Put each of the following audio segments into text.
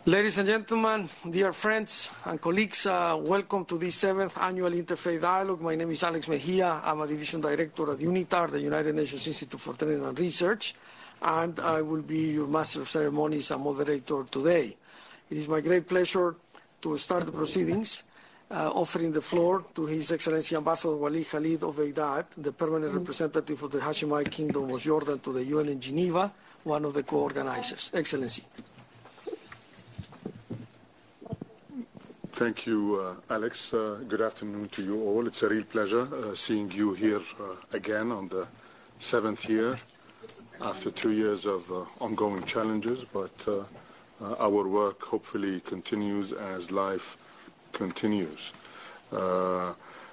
Ladies and gentlemen, dear friends and colleagues, welcome to this 7th annual Interfaith Dialogue. My name is Alex Mejia. I'm a division director at UNITAR, the United Nations Institute for Training and Research, and I will be your master of ceremonies and moderator today. It is my great pleasure to start the proceedings, offering the floor to His Excellency Ambassador Walid Khalid of Obeidat, the permanent representative of the Hashemite Kingdom of Jordan to the UN in Geneva, one of the co-organizers. Excellency. Thank you, Alex. Good afternoon to you all. It's a real pleasure seeing you here again on the 7th year after 2 years of ongoing challenges, but our work hopefully continues as life continues.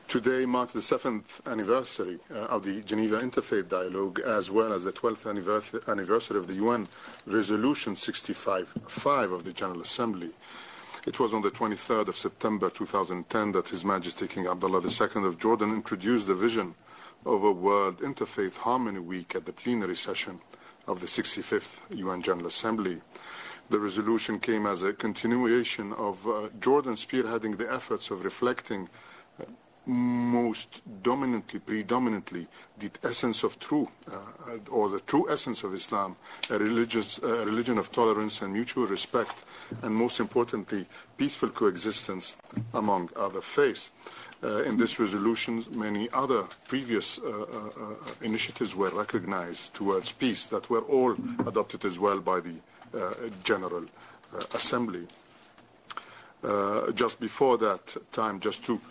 Today marks the 7th anniversary of the Geneva Interfaith Dialogue, as well as the 12th anniversary of the UN Resolution 65-5 of the General Assembly. It was on the 23rd of September 2010 that His Majesty King Abdullah II of Jordan introduced the vision of a World Interfaith Harmony Week at the plenary session of the 65th UN General Assembly. The resolution came as a continuation of Jordan spearheading the efforts of reflecting predominantly, the essence of or the true essence of Islam, a religion of tolerance and mutual respect, and most importantly, peaceful coexistence among other faiths. In this resolution, many other previous initiatives were recognized towards peace that were all adopted as well by the General Assembly. Just before that time, just to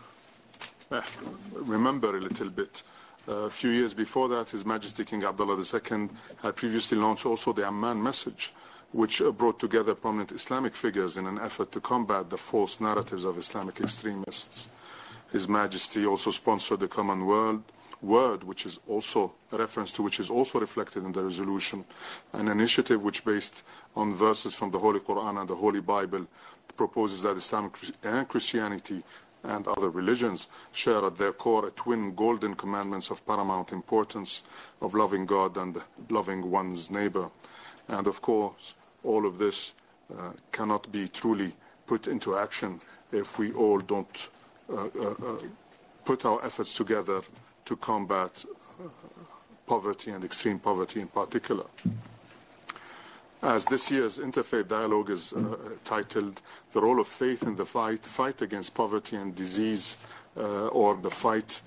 remember a little bit, a few years before that, His Majesty King Abdullah II had previously launched also the Amman message, which brought together prominent Islamic figures in an effort to combat the false narratives of Islamic extremists. His Majesty also sponsored the Common Word, which is also a reference to which is also reflected in the resolution, an initiative which, based on verses from the Holy Quran and the Holy Bible, proposes that Islam and Christianity and other religions share at their core a twin golden commandments of paramount importance of loving God and loving one's neighbor. And of course, all of this cannot be truly put into action if we all don't put our efforts together to combat poverty and extreme poverty in particular. As this year's Interfaith Dialogue is titled The Role of Faith in the Fight Against Poverty and Disease, or the fight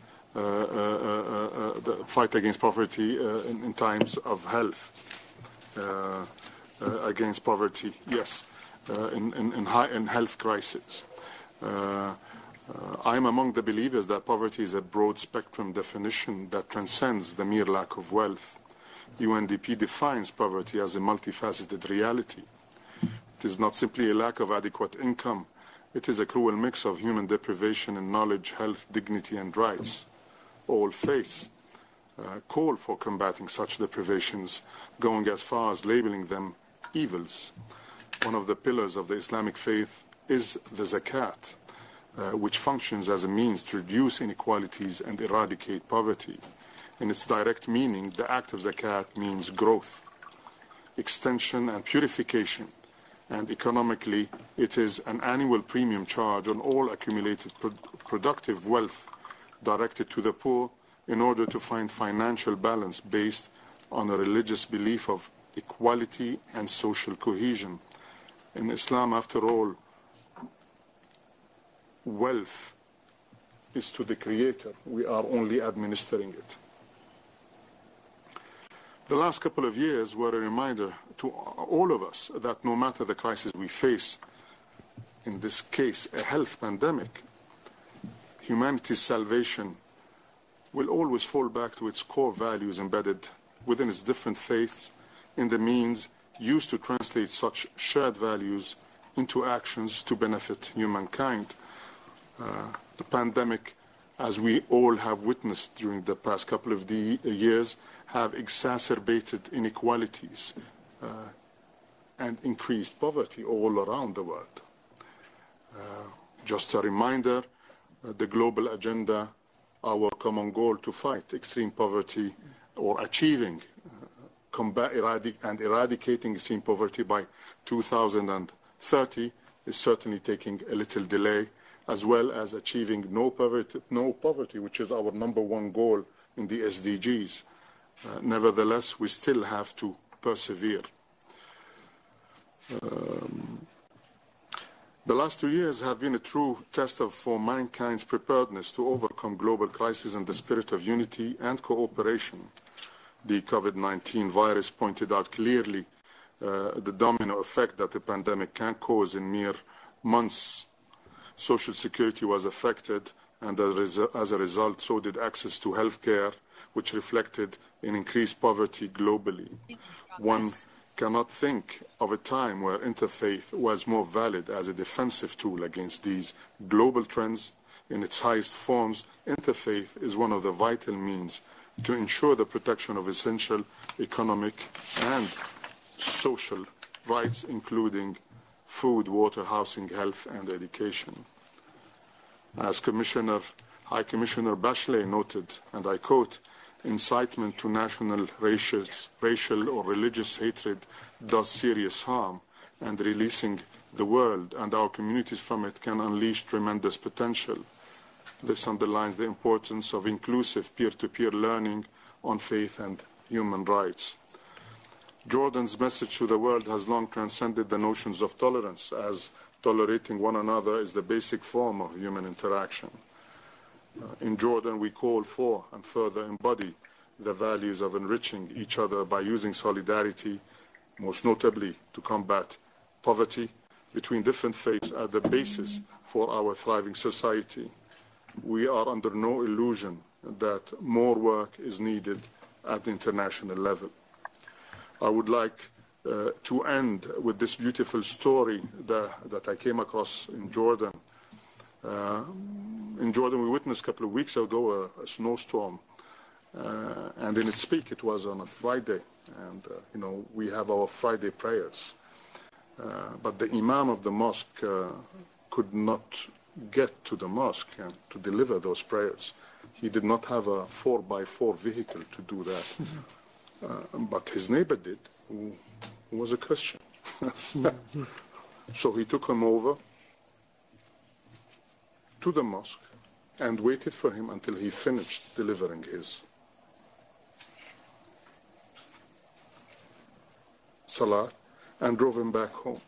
against poverty in times of health, against poverty, yes, in health crisis. I'm among the believers that poverty is a broad spectrum definition that transcends the mere lack of wealth. UNDP defines poverty as a multifaceted reality. It is not simply a lack of adequate income. It is a cruel mix of human deprivation in knowledge, health, dignity, and rights. All faiths call for combating such deprivations, going as far as labeling them evils. One of the pillars of the Islamic faith is the Zakat, which functions as a means to reduce inequalities and eradicate poverty. In its direct meaning, the act of Zakat means growth, extension, and purification. And economically, it is an annual premium charge on all accumulated productive wealth directed to the poor in order to find financial balance based on a religious belief of equality and social cohesion. In Islam, after all, wealth is to the Creator. We are only administering it. The last couple of years were a reminder to all of us that no matter the crisis we face, in this case a health pandemic, humanity's salvation will always fall back to its core values embedded within its different faiths in the means used to translate such shared values into actions to benefit humankind. The pandemic, as we all have witnessed during the past couple of years, have exacerbated inequalities and increased poverty all around the world. Just a reminder, the global agenda, our common goal to fight extreme poverty or achieving eradicating extreme poverty by 2030 is certainly taking a little delay, as well as achieving no poverty, which is our #1 goal in the SDGs. Nevertheless, we still have to persevere. The last 2 years have been a true test for mankind's preparedness to overcome global crises in the spirit of unity and cooperation. The COVID-19 virus pointed out clearly the domino effect that the pandemic can cause in mere months. Social security was affected, and as a result, so did access to health care, which reflected in increased poverty globally. One cannot think of a time where interfaith was more valid as a defensive tool against these global trends. In its highest forms, interfaith is one of the vital means to ensure the protection of essential economic and social rights, including food, water, housing, health, and education. As High Commissioner Bachelet noted, and I quote, "Incitement to national, racial or religious hatred does serious harm, and releasing the world and our communities from it can unleash tremendous potential. This underlines the importance of inclusive peer-to-peer learning on faith and human rights." Jordan's message to the world has long transcended the notions of tolerance, as tolerating one another is the basic form of human interaction. In Jordan, we call for and further embody the values of enriching each other by using solidarity, most notably to combat poverty between different faiths, as the basis for our thriving society. We are under no illusion that more work is needed at the international level. I would like to end with this beautiful story that I came across in Jordan. In Jordan, we witnessed a couple of weeks ago a snowstorm, and in its peak, it was on a Friday, and we have our Friday prayers. But the imam of the mosque could not get to the mosque and to deliver those prayers. He did not have a 4x4 vehicle to do that, but his neighbor did, who was a Christian. So he took him over to the mosque and waited for him until he finished delivering his salah and drove him back home.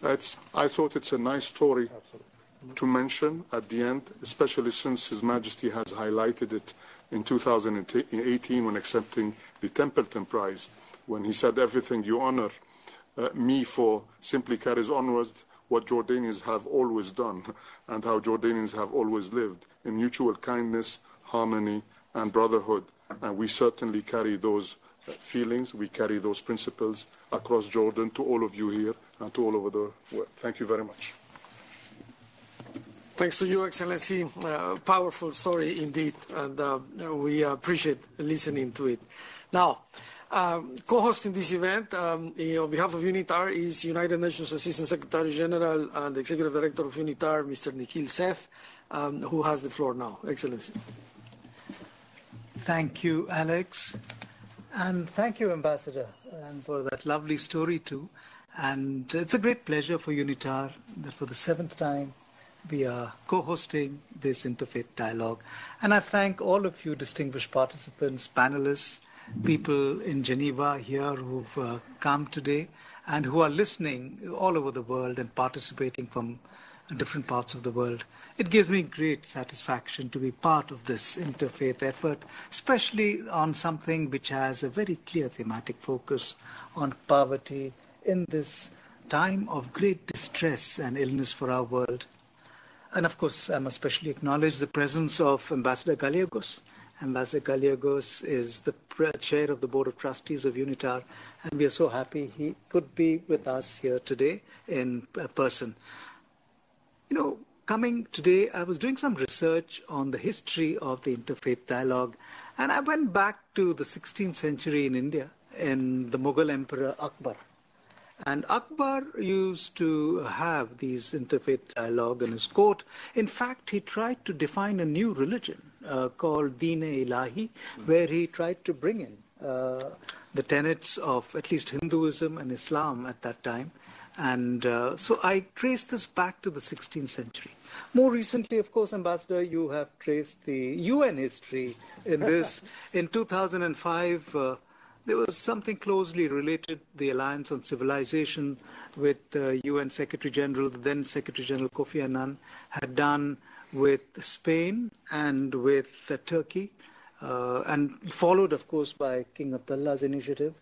I thought it's a nice story to mention at the end, especially since His Majesty has highlighted it in 2018 when accepting the Templeton Prize, when he said, "Everything you honor me for simply carries onwards what Jordanians have always done and how Jordanians have always lived in mutual kindness, harmony, and brotherhood." And we certainly carry those feelings, we carry those principles across Jordan to all of you here and to all over the world. Thank you very much. Thanks to you, Excellency. Powerful story indeed, and we appreciate listening to it. Now, co-hosting this event on behalf of UNITAR is United Nations Assistant Secretary General and Executive Director of UNITAR, Mr. Nikhil Seth, who has the floor now. Excellency. Thank you, Alex. And thank you, Ambassador, and for that lovely story too. And it's a great pleasure for UNITAR that for the 7th time we are co-hosting this interfaith dialogue. And I thank all of you distinguished participants, panelists, people in Geneva here who've come today and who are listening all over the world and participating from different parts of the world. It gives me great satisfaction to be part of this interfaith effort, especially on something which has a very clear thematic focus on poverty in this time of great distress and illness for our world. And of course, I must especially acknowledge the presence of Ambassador Gallegos. Ambassador Gallegos is the chair of the Board of Trustees of UNITAR, and we are so happy he could be with us here today in person. Coming today, I was doing some research on the history of the interfaith dialogue, and I went back to the 16th century in India, in the Mughal Emperor Akbar. And Akbar used to have these interfaith dialogue in his court. In fact, he tried to define a new religion called Deen-e-Ilahi, where he tried to bring in the tenets of at least Hinduism and Islam at that time. And so I traced this back to the 16th century. More recently, of course, Ambassador, you have traced the UN history in this. In 2005, there was something closely related, the Alliance on Civilization with UN Secretary General, the then Secretary General Kofi Annan, had done with Spain and with Turkey, and followed, of course, by King Abdullah's initiative,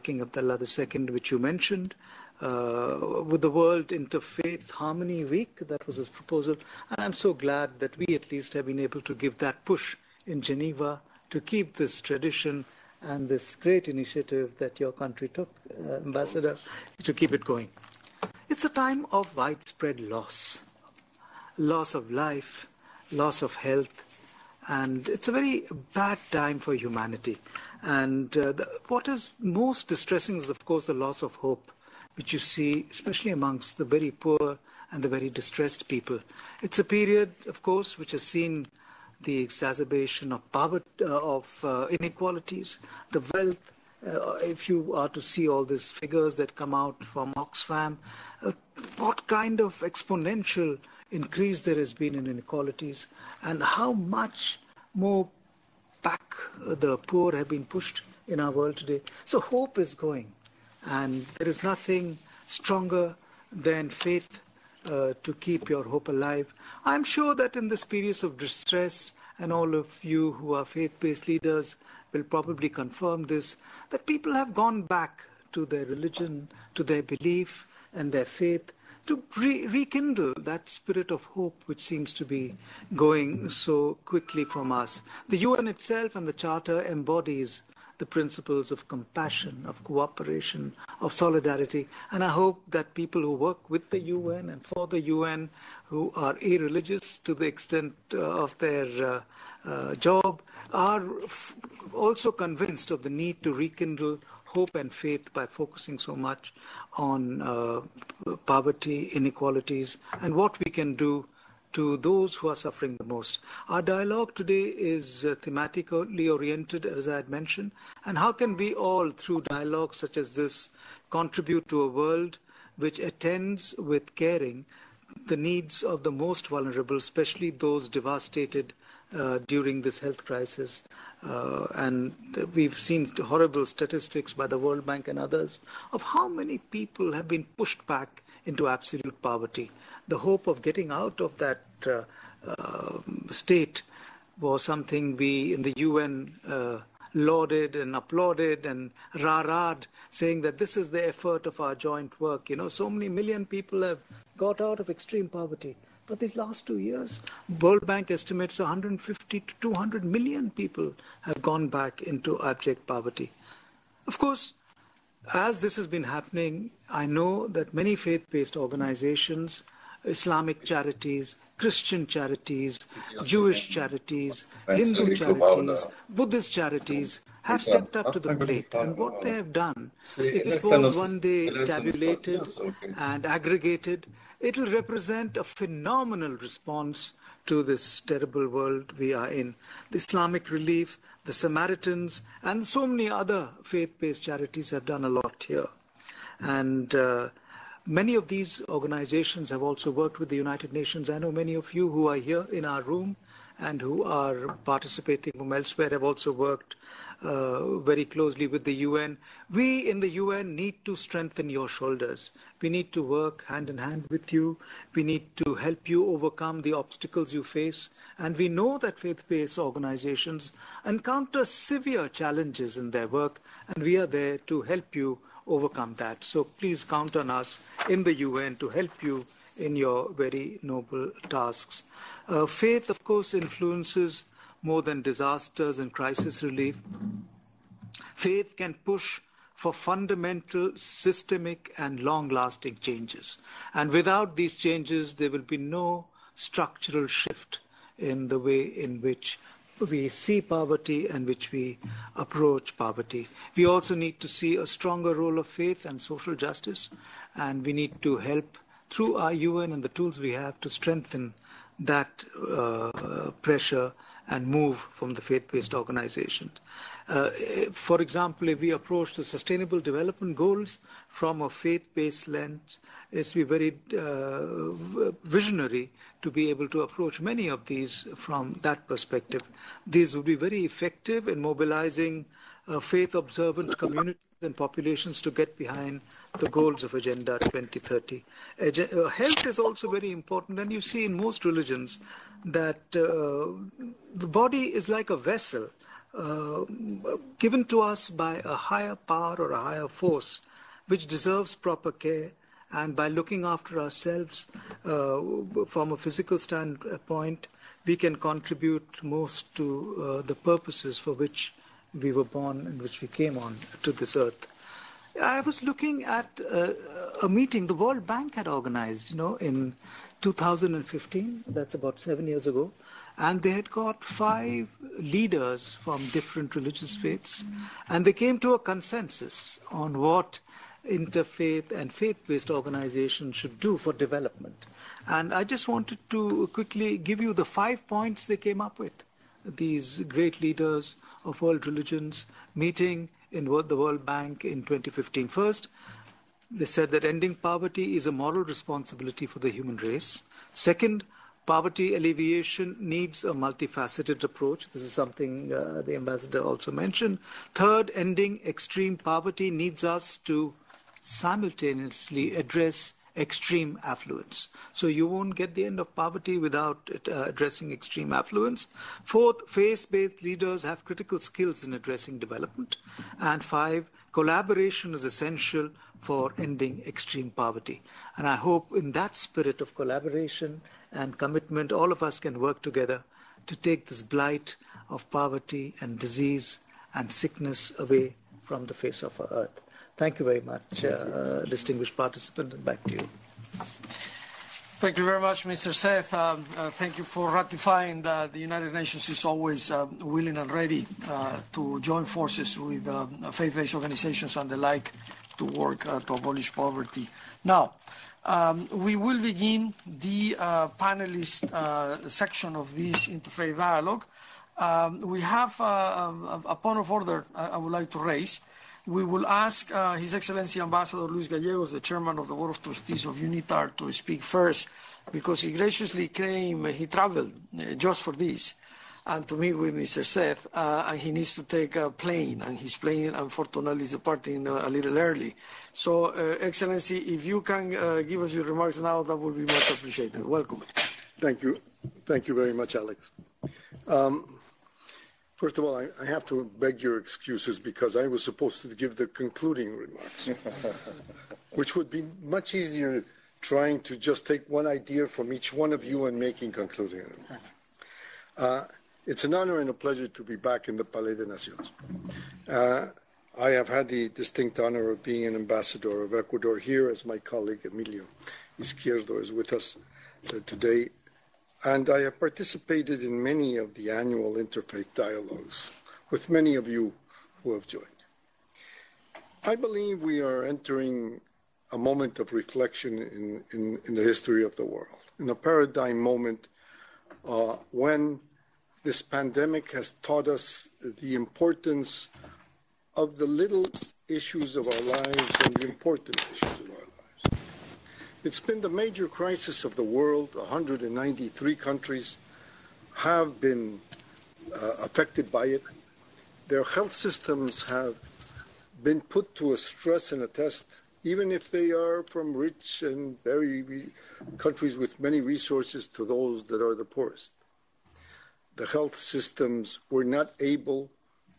King Abdullah II, which you mentioned. With the World Interfaith Harmony Week, that was his proposal. And I'm so glad that we at least have been able to give that push in Geneva to keep this tradition and this great initiative that your country took, Ambassador, to keep it going. It's a time of widespread loss of life, loss of health, and it's a very bad time for humanity. And what is most distressing is, of course, the loss of hope, which you see especially amongst the very poor and the very distressed people. It's a period, of course, which has seen the exacerbation of poverty, inequalities, the wealth. If you are to see all these figures that come out from Oxfam, what kind of exponential increase there has been in inequalities, and how much more back the poor have been pushed in our world today. So hope is going. And there is nothing stronger than faith to keep your hope alive. I'm sure that in this period of distress, and all of you who are faith-based leaders will probably confirm this, that people have gone back to their religion, to their belief and their faith, to rekindle that spirit of hope which seems to be going so quickly from us. The UN itself and the Charter embodies the principles of compassion, of cooperation, of solidarity. And I hope that people who work with the UN and for the UN, who are irreligious to the extent of their job, are also convinced of the need to rekindle hope and faith by focusing so much on poverty, inequalities, and what we can do to those who are suffering the most. Our dialogue today is thematically oriented, as I had mentioned, and how can we all, through dialogue such as this, contribute to a world which attends with caring the needs of the most vulnerable, especially those devastated during this health crisis. And we've seen horrible statistics by the World Bank and others of how many people have been pushed back into absolute poverty. The hope of getting out of that state was something we in the UN lauded and applauded and rah-rahed, saying that this is the effort of our joint work. You know, so many million people have got out of extreme poverty. But these last 2 years, World Bank estimates 150 to 200 million people have gone back into abject poverty. Of course, as this has been happening, I know that many faith-based organizations, Islamic charities, Christian charities, Jewish charities, Hindu charities, Buddhist charities have stepped up to the plate. And what they have done, if it was one day tabulated and aggregated, it will represent a phenomenal response to this terrible world we are in. The Islamic Relief, the Samaritans, and so many other faith-based charities have done a lot here. And many of these organizations have also worked with the United Nations. I know many of you who are here in our room and who are participating from elsewhere have also worked very closely with the UN. We in the UN need to strengthen your shoulders. We need to work hand in hand with you. We need to help you overcome the obstacles you face. And we know that faith-based organizations encounter severe challenges in their work, and we are there to help you overcome that. So please count on us in the UN to help you in your very noble tasks. Faith, of course, influences more than disasters and crisis relief. Faith can push for fundamental, systemic, and long-lasting changes. And without these changes, there will be no structural shift in the way in which we see poverty and which we approach poverty. We also need to see a stronger role of faith and social justice, and we need to help through our UN and the tools we have to strengthen that pressure and move from the faith-based organizations. For example, if we approach the Sustainable Development Goals from a faith-based lens, it's be very visionary to be able to approach many of these from that perspective. These would be very effective in mobilizing faith-observant communities and populations to get behind the goals of Agenda 2030. Health is also very important, and you see in most religions that the body is like a vessel given to us by a higher power or a higher force, which deserves proper care. And by looking after ourselves from a physical standpoint, we can contribute most to the purposes for which we were born and which we came on to this earth. I was looking at a meeting the World Bank had organized, in 2015. That's about 7 years ago. And they had got 5 leaders from different religious faiths. And they came to a consensus on what interfaith and faith-based organizations should do for development. And I just wanted to quickly give you the 5 points they came up with. These great leaders of world religions meeting in the World Bank in 2015. First, they said that ending poverty is a moral responsibility for the human race. Second, poverty alleviation needs a multifaceted approach. This is something the ambassador also mentioned. Third, ending extreme poverty needs us to simultaneously address extreme affluence. So you won't get the end of poverty without addressing extreme affluence. Fourth, faith-based leaders have critical skills in addressing development. And 5, collaboration is essential for ending extreme poverty. And I hope in that spirit of collaboration and commitment, all of us can work together to take this blight of poverty and disease and sickness away from the face of our earth. Thank you very much, distinguished participant, and back to you. Thank you very much, Mr. Seth. Thank you for ratifying that the United Nations is always willing and ready to join forces with faith-based organizations and the like to work to abolish poverty. Now, we will begin the panelist section of this Interfaith Dialogue. We have a point of order I would like to raise. We will ask His Excellency Ambassador Luis Gallegos, the Chairman of the Board of Trustees of UNITAR, to speak first, because he graciously came, he traveled just for this, and to meet with Mr. Seth, and he needs to take a plane, and his plane, unfortunately, is departing a little early. So, Excellency, if you can give us your remarks now, that would be much appreciated. Welcome. Thank you. Thank you very much, Alex. First of all, I have to beg your excuses because I was supposed to give the concluding remarks, which would be much easier trying to just take one idea from each one of you and making concluding remarks. It's an honor and a pleasure to be back in the Palais des Nations. I have had the distinct honor of being an ambassador of Ecuador here, as my colleague Emilio Izquierdo is with us today. And I have participated in many of the annual interfaith dialogues with many of you who have joined. I believe we are entering a moment of reflection in the history of the world, in a paradigm moment when this pandemic has taught us the importance of the little issues of our lives and the important issues of our lives. It's been the major crisis of the world. 193 countries have been affected by it. Their health systems have been put to a stress and a test, even if they are from rich and very countries with many resources to those that are the poorest. The health systems were not able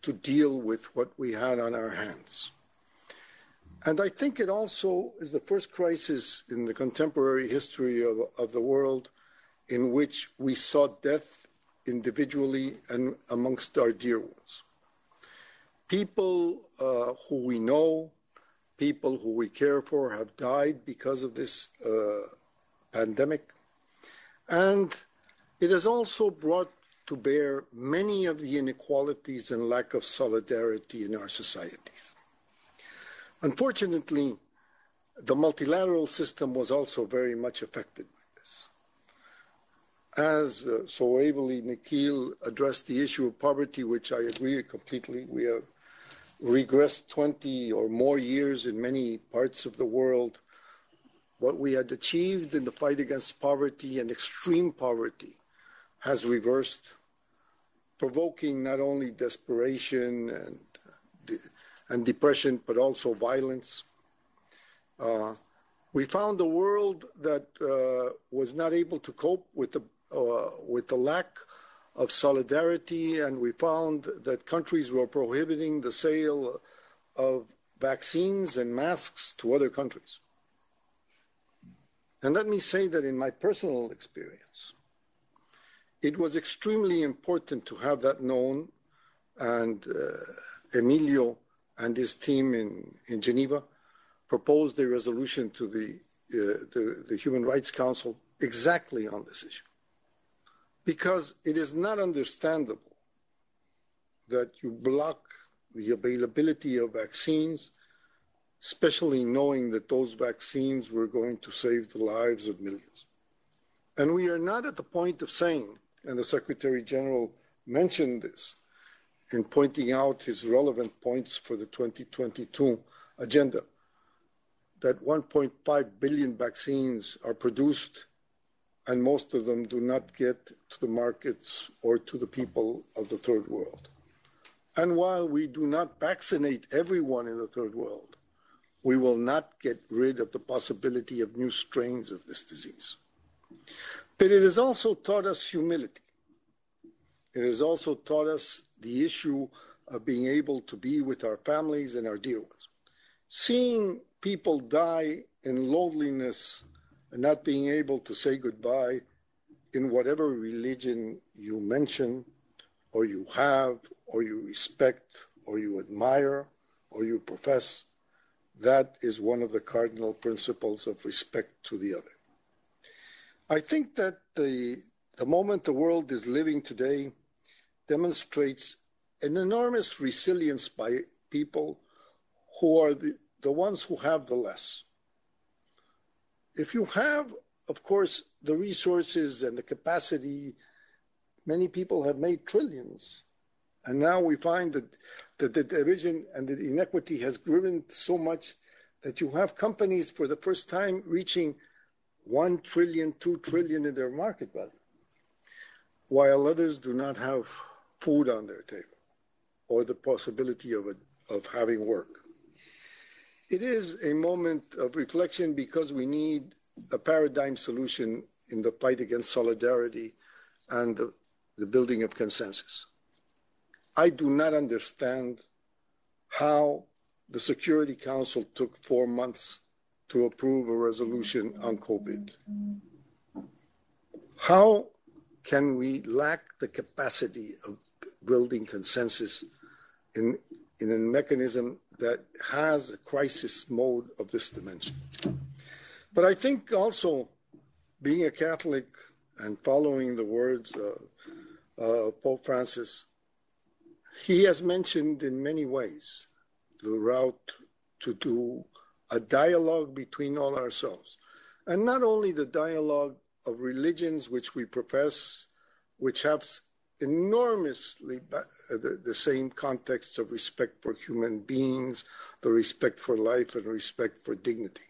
to deal with what we had on our hands. And I think it also is the first crisis in the contemporary history of the world in which we saw death individually and amongst our dear ones. People who we know, people who we care for have died because of this pandemic. And it has also brought to bear many of the inequalities and lack of solidarity in our societies. Unfortunately, the multilateral system was also very much affected by this. as so ably Nikhil addressed the issue of poverty, which I agree completely. We have regressed 20 or more years in many parts of the world. What we had achieved in the fight against poverty and extreme poverty has reversed, provoking not only desperation and depression, but also violence. We found a world that was not able to cope with the lack of solidarity, and we found that countries were prohibiting the sale of vaccines and masks to other countries. And let me say that in my personal experience, it was extremely important to have that known, and Emilio and his team in Geneva proposed a resolution to the Human Rights Council exactly on this issue. Because it is not understandable that you block the availability of vaccines, especially knowing that those vaccines were going to save the lives of millions. And we are not at the point of saying, and the Secretary General mentioned this in pointing out his relevant points for the 2022 agenda, that 1.5 billion vaccines are produced and most of them do not get to the markets or to the people of the third world. And while we do not vaccinate everyone in the third world, we will not get rid of the possibility of new strains of this disease. But it has also taught us humility. It has also taught us the issue of being able to be with our families and our dear ones. Seeing people die in loneliness and not being able to say goodbye in whatever religion you mention, or you have, or you respect, or you admire, or you profess, that is one of the cardinal principles of respect to the other. I think that the moment the world is living today demonstrates an enormous resilience by people who are the ones who have the less. If you have, of course, the resources and the capacity, many people have made trillions. And now we find that the division and the inequity has grown so much that you have companies for the first time reaching 1 trillion, 2 trillion in their market value, while others do not have food on their table or the possibility of having work. It is a moment of reflection because we need a paradigm solution in the fight against solidarity and the building of consensus. I do not understand how the Security Council took 4 months to approve a resolution on COVID. How can we lack the capacity of building consensus in a mechanism that has a crisis mode of this dimension? But I think also, being a Catholic and following the words of Pope Francis, he has mentioned in many ways the route to do a dialogue between all ourselves. And not only the dialogue of religions which we profess, which have enormously the same context of respect for human beings, the respect for life and respect for dignity,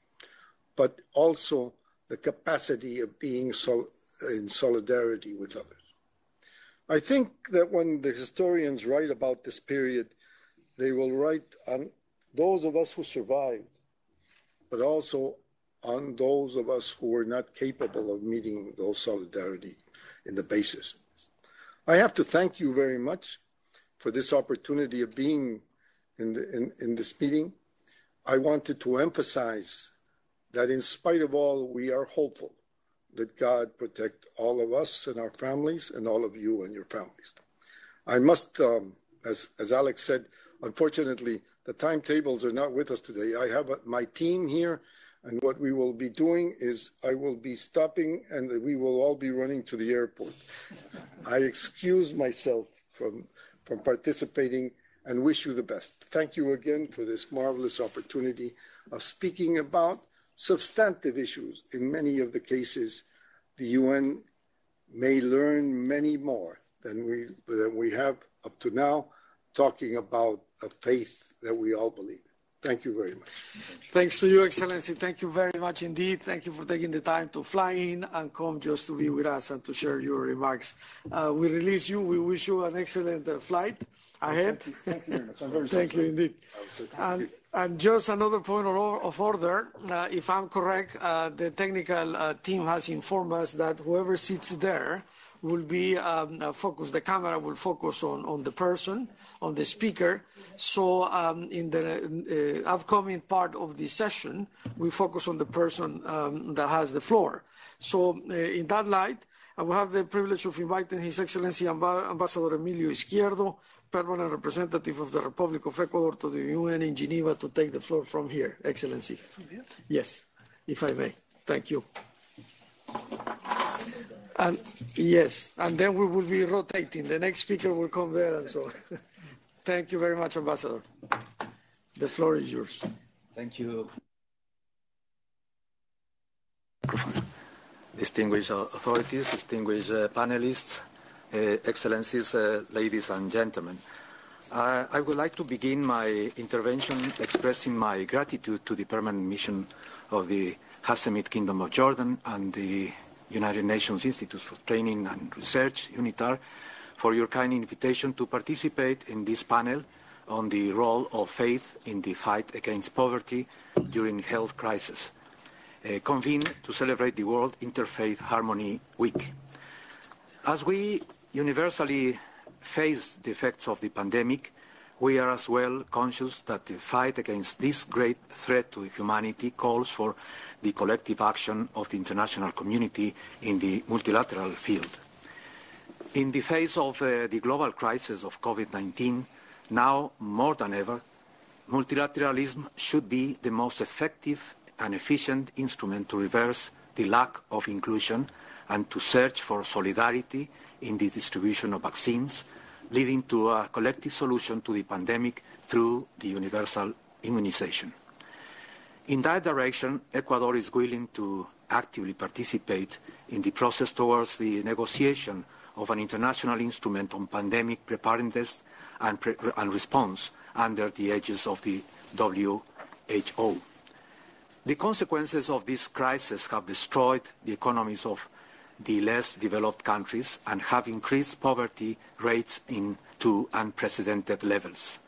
but also the capacity of being in solidarity with others. I think that when the historians write about this period, they will write on those of us who survived, but also on those of us who were not capable of meeting those solidarity in the basis. I have to thank you very much for this opportunity of being in this meeting. I wanted to emphasize that in spite of all, we are hopeful that God protect all of us and our families and all of you and your families. I must, as Alex said, unfortunately, the timetables are not with us today. I have my team here, and what we will be doing is I will be stopping and we will all be running to the airport. I excuse myself from participating and wish you the best. Thank you again for this marvelous opportunity of speaking about substantive issues. In many of the cases, the UN may learn many more than we have up to now, talking about a faith that we all believe. Thank you very much. Thanks to you, Excellency. Thank you very much indeed. Thank you for taking the time to fly in and come just to be with us and to share your remarks. We release you. We wish you an excellent flight ahead. Thank you very much. I'm very Thank you indeed. And just another point of order, if I'm correct, the technical team has informed us that whoever sits there will be focused, the camera will focus on the person, on the speaker. So in the upcoming part of the session, we focus on the person that has the floor. So in that light, I will have the privilege of inviting His Excellency Ambassador Emilio Izquierdo, Permanent Representative of the Republic of Ecuador to the UN in Geneva, to take the floor from here. Excellency. Yes, if I may. Thank you. And yes, and then we will be rotating. The next speaker will come there and so on. Thank you very much, Ambassador. The floor is yours. Thank you. Distinguished authorities, distinguished panelists, excellencies, ladies and gentlemen. I would like to begin my intervention expressing my gratitude to the permanent mission of the Hashemite Kingdom of Jordan and the United Nations Institute for Training and Research, UNITAR, for your kind invitation to participate in this panel on the role of faith in the fight against poverty during health crisis, convened to celebrate the World Interfaith Harmony Week. As we universally face the effects of the pandemic, we are as well conscious that the fight against this great threat to humanity calls for the collective action of the international community in the multilateral field. In the face of the global crisis of COVID-19, now more than ever, multilateralism should be the most effective and efficient instrument to reverse the lack of inclusion and to search for solidarity in the distribution of vaccines, leading to a collective solution to the pandemic through the universal immunization. In that direction, Ecuador is willing to actively participate in the process towards the negotiation of an international instrument on pandemic preparedness and response under the aegis of the WHO. The consequences of this crisis have destroyed the economies of the less developed countries and have increased poverty rates to unprecedented levels.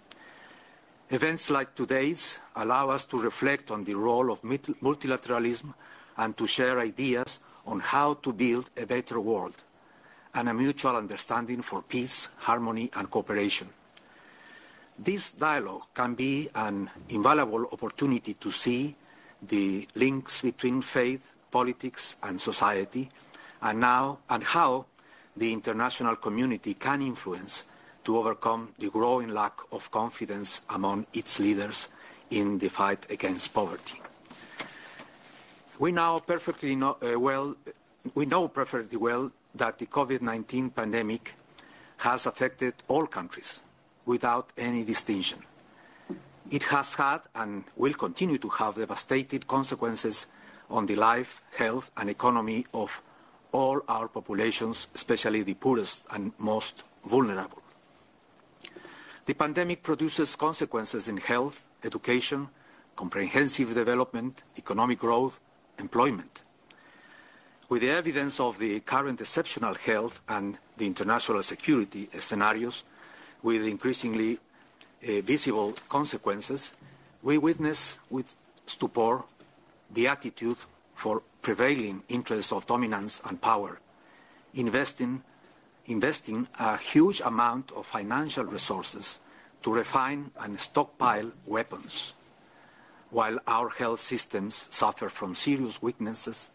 Events like today's allow us to reflect on the role of multilateralism and to share ideas on how to build a better world and a mutual understanding for peace, harmony and cooperation. This dialogue can be an invaluable opportunity to see the links between faith, politics and society, and how the international community can influence to overcome the growing lack of confidence among its leaders in the fight against poverty. We know perfectly well that the COVID-19 pandemic has affected all countries without any distinction. It has had and will continue to have devastating consequences on the life, health and economy of all our populations, especially the poorest and most vulnerable. The pandemic produces consequences in health, education, comprehensive development, economic growth, employment. With the evidence of the current exceptional health and the international security scenarios, with increasingly visible consequences, we witness with stupor the attitude for prevailing interests of dominance and power, investing a huge amount of financial resources to refine and stockpile weapons, while our health systems suffer from serious weaknesses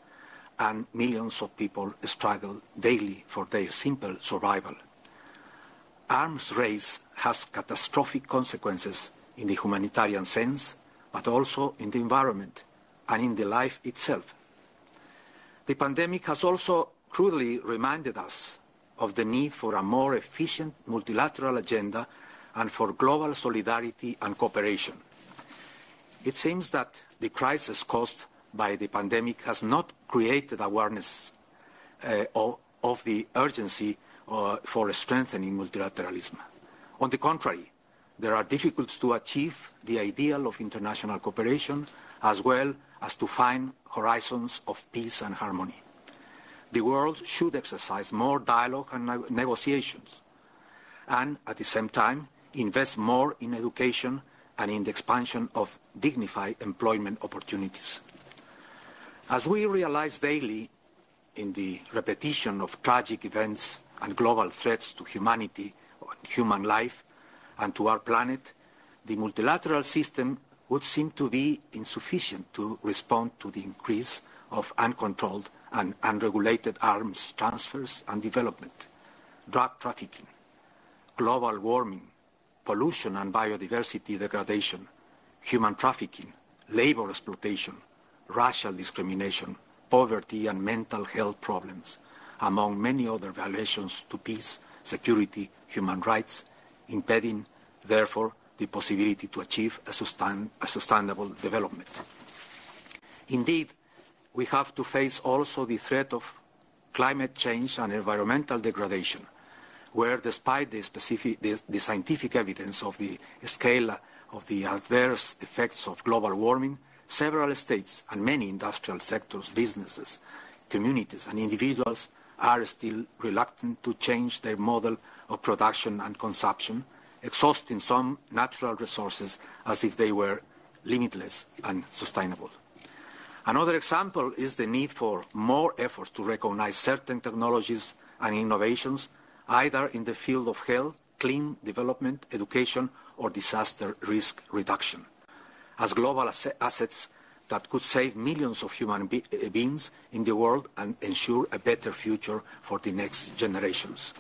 and millions of people struggle daily for their simple survival. Arms race has catastrophic consequences in the humanitarian sense, but also in the environment and in the life itself. The pandemic has also crudely reminded us of the need for a more efficient multilateral agenda and for global solidarity and cooperation. It seems that the crisis caused by the pandemic has not created awareness of the urgency for strengthening multilateralism. On the contrary, there are difficulties to achieve the ideal of international cooperation, as well as to find horizons of peace and harmony. The world should exercise more dialogue and negotiations, and at the same time invest more in education and in the expansion of dignified employment opportunities. As we realize daily in the repetition of tragic events and global threats to humanity, human life, and to our planet, the multilateral system would seem to be insufficient to respond to the increase of uncontrolled and unregulated arms transfers and development, drug trafficking, global warming, pollution and biodiversity degradation, human trafficking, labor exploitation, racial discrimination, poverty and mental health problems, among many other violations to peace, security, human rights, impeding, therefore, the possibility to achieve a sustainable development. Indeed, we have to face also the threat of climate change and environmental degradation, where despite the scientific evidence of the scale of the adverse effects of global warming, several states and many industrial sectors, businesses, communities and individuals are still reluctant to change their model of production and consumption, exhausting some natural resources as if they were limitless and sustainable. Another example is the need for more efforts to recognize certain technologies and innovations, either in the field of health, clean development, education, or disaster risk reduction, as global assets that could save millions of human beings in the world and ensure a better future for the next generations.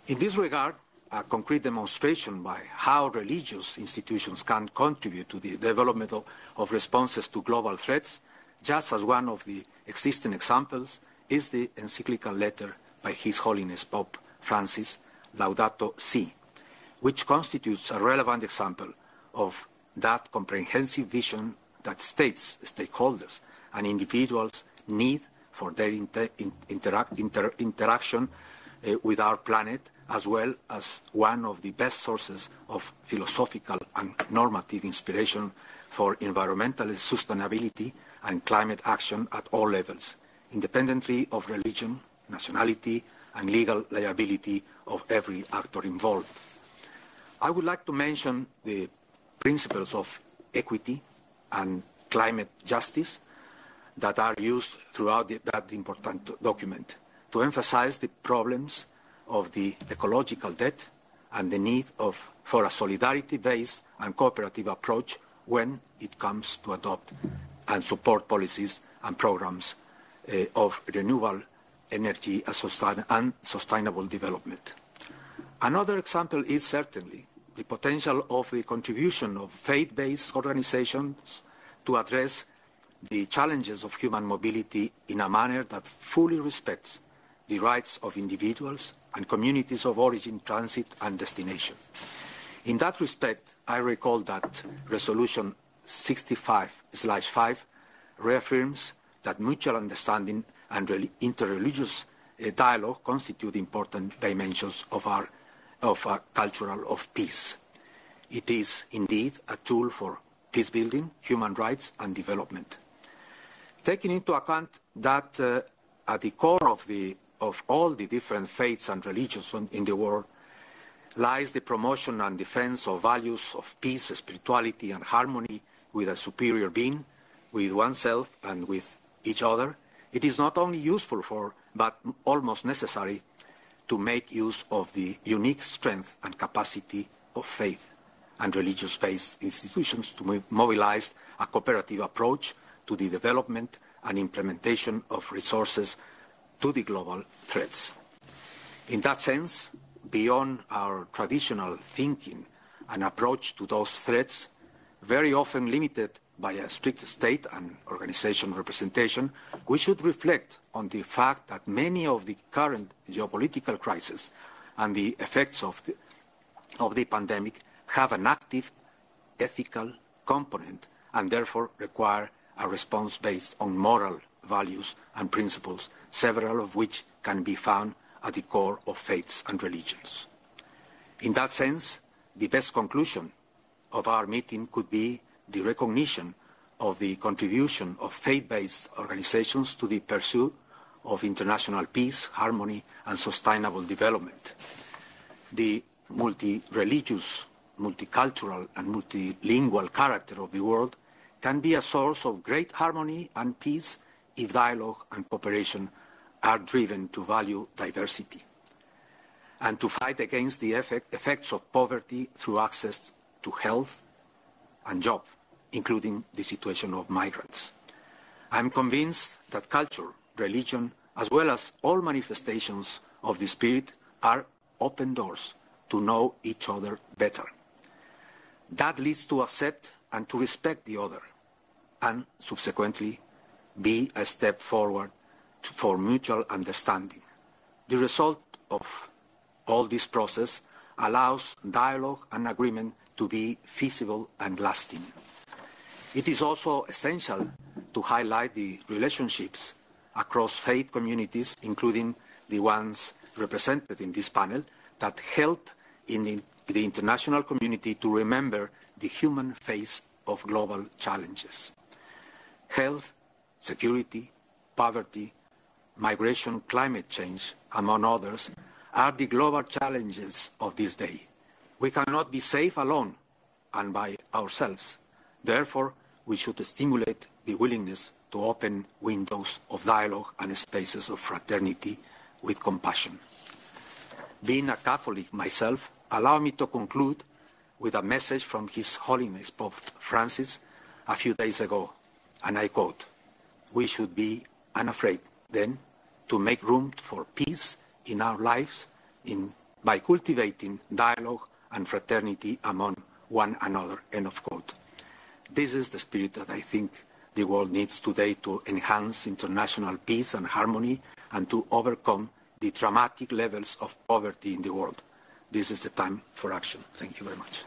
In this regard, a concrete demonstration by how religious institutions can contribute to the development of responses to global threats, just as one of the existing examples is the encyclical letter by His Holiness Pope Francis, Laudato Si, which constitutes a relevant example of that comprehensive vision that states, stakeholders, and individuals need for their interaction with our planet, as well as one of the best sources of philosophical and normative inspiration for environmental sustainability and climate action at all levels, independently of religion, nationality, and legal liability of every actor involved. I would like to mention the principles of equity and climate justice that are used throughout that important document to emphasize the problems of the ecological debt and the need for a solidarity-based and cooperative approach when it comes to adopt and support policies and programs of renewable energy and sustainable development. Another example is certainly the potential of the contribution of faith-based organizations to address the challenges of human mobility in a manner that fully respects the rights of individuals and communities of origin, transit, and destination. In that respect, I recall that Resolution 65/5 reaffirms that mutual understanding and interreligious dialogue constitute important dimensions of a culture of peace. It is indeed a tool for peace building, human rights, and development. Taking into account that at the core of all the different faiths and religions in the world lies the promotion and defense of values of peace, spirituality, and harmony with a superior being, with oneself, and with each other, it is not only useful but almost necessary to make use of the unique strength and capacity of faith and religious-based institutions to mobilize a cooperative approach to the development and implementation of resources to the global threats. In that sense, beyond our traditional thinking and approach to those threats, very often limited by a strict state and organization representation, we should reflect on the fact that many of the current geopolitical crises and the effects of the pandemic have an active ethical component and therefore require a response based on moral values and principles, several of which can be found at the core of faiths and religions. In that sense, the best conclusion of our meeting could be the recognition of the contribution of faith-based organizations to the pursuit of international peace, harmony, and sustainable development. The multi-religious, multicultural, and multilingual character of the world can be a source of great harmony and peace if dialogue and cooperation are driven to value diversity and to fight against the effects of poverty through access to health and job, including the situation of migrants. I am convinced that culture, religion, as well as all manifestations of the Spirit are open doors to know each other better. That leads to accept and to respect the other, and subsequently be a step forward for mutual understanding. The result of all this process allows dialogue and agreement to be feasible and lasting. It is also essential to highlight the relationships across faith communities, including the ones represented in this panel, that help in the international community to remember the human face of global challenges. Health, security, poverty, migration, climate change, among others, are the global challenges of this day. We cannot be safe alone and by ourselves. Therefore, we should stimulate the willingness to open windows of dialogue and spaces of fraternity with compassion. Being a Catholic myself, allow me to conclude with a message from His Holiness Pope Francis a few days ago, and I quote, "We should be unafraid, then, to make room for peace in our lives by cultivating dialogue and fraternity among one another," end of quote. This is the spirit that I think the world needs today to enhance international peace and harmony and to overcome the dramatic levels of poverty in the world. This is the time for action. Thank you very much.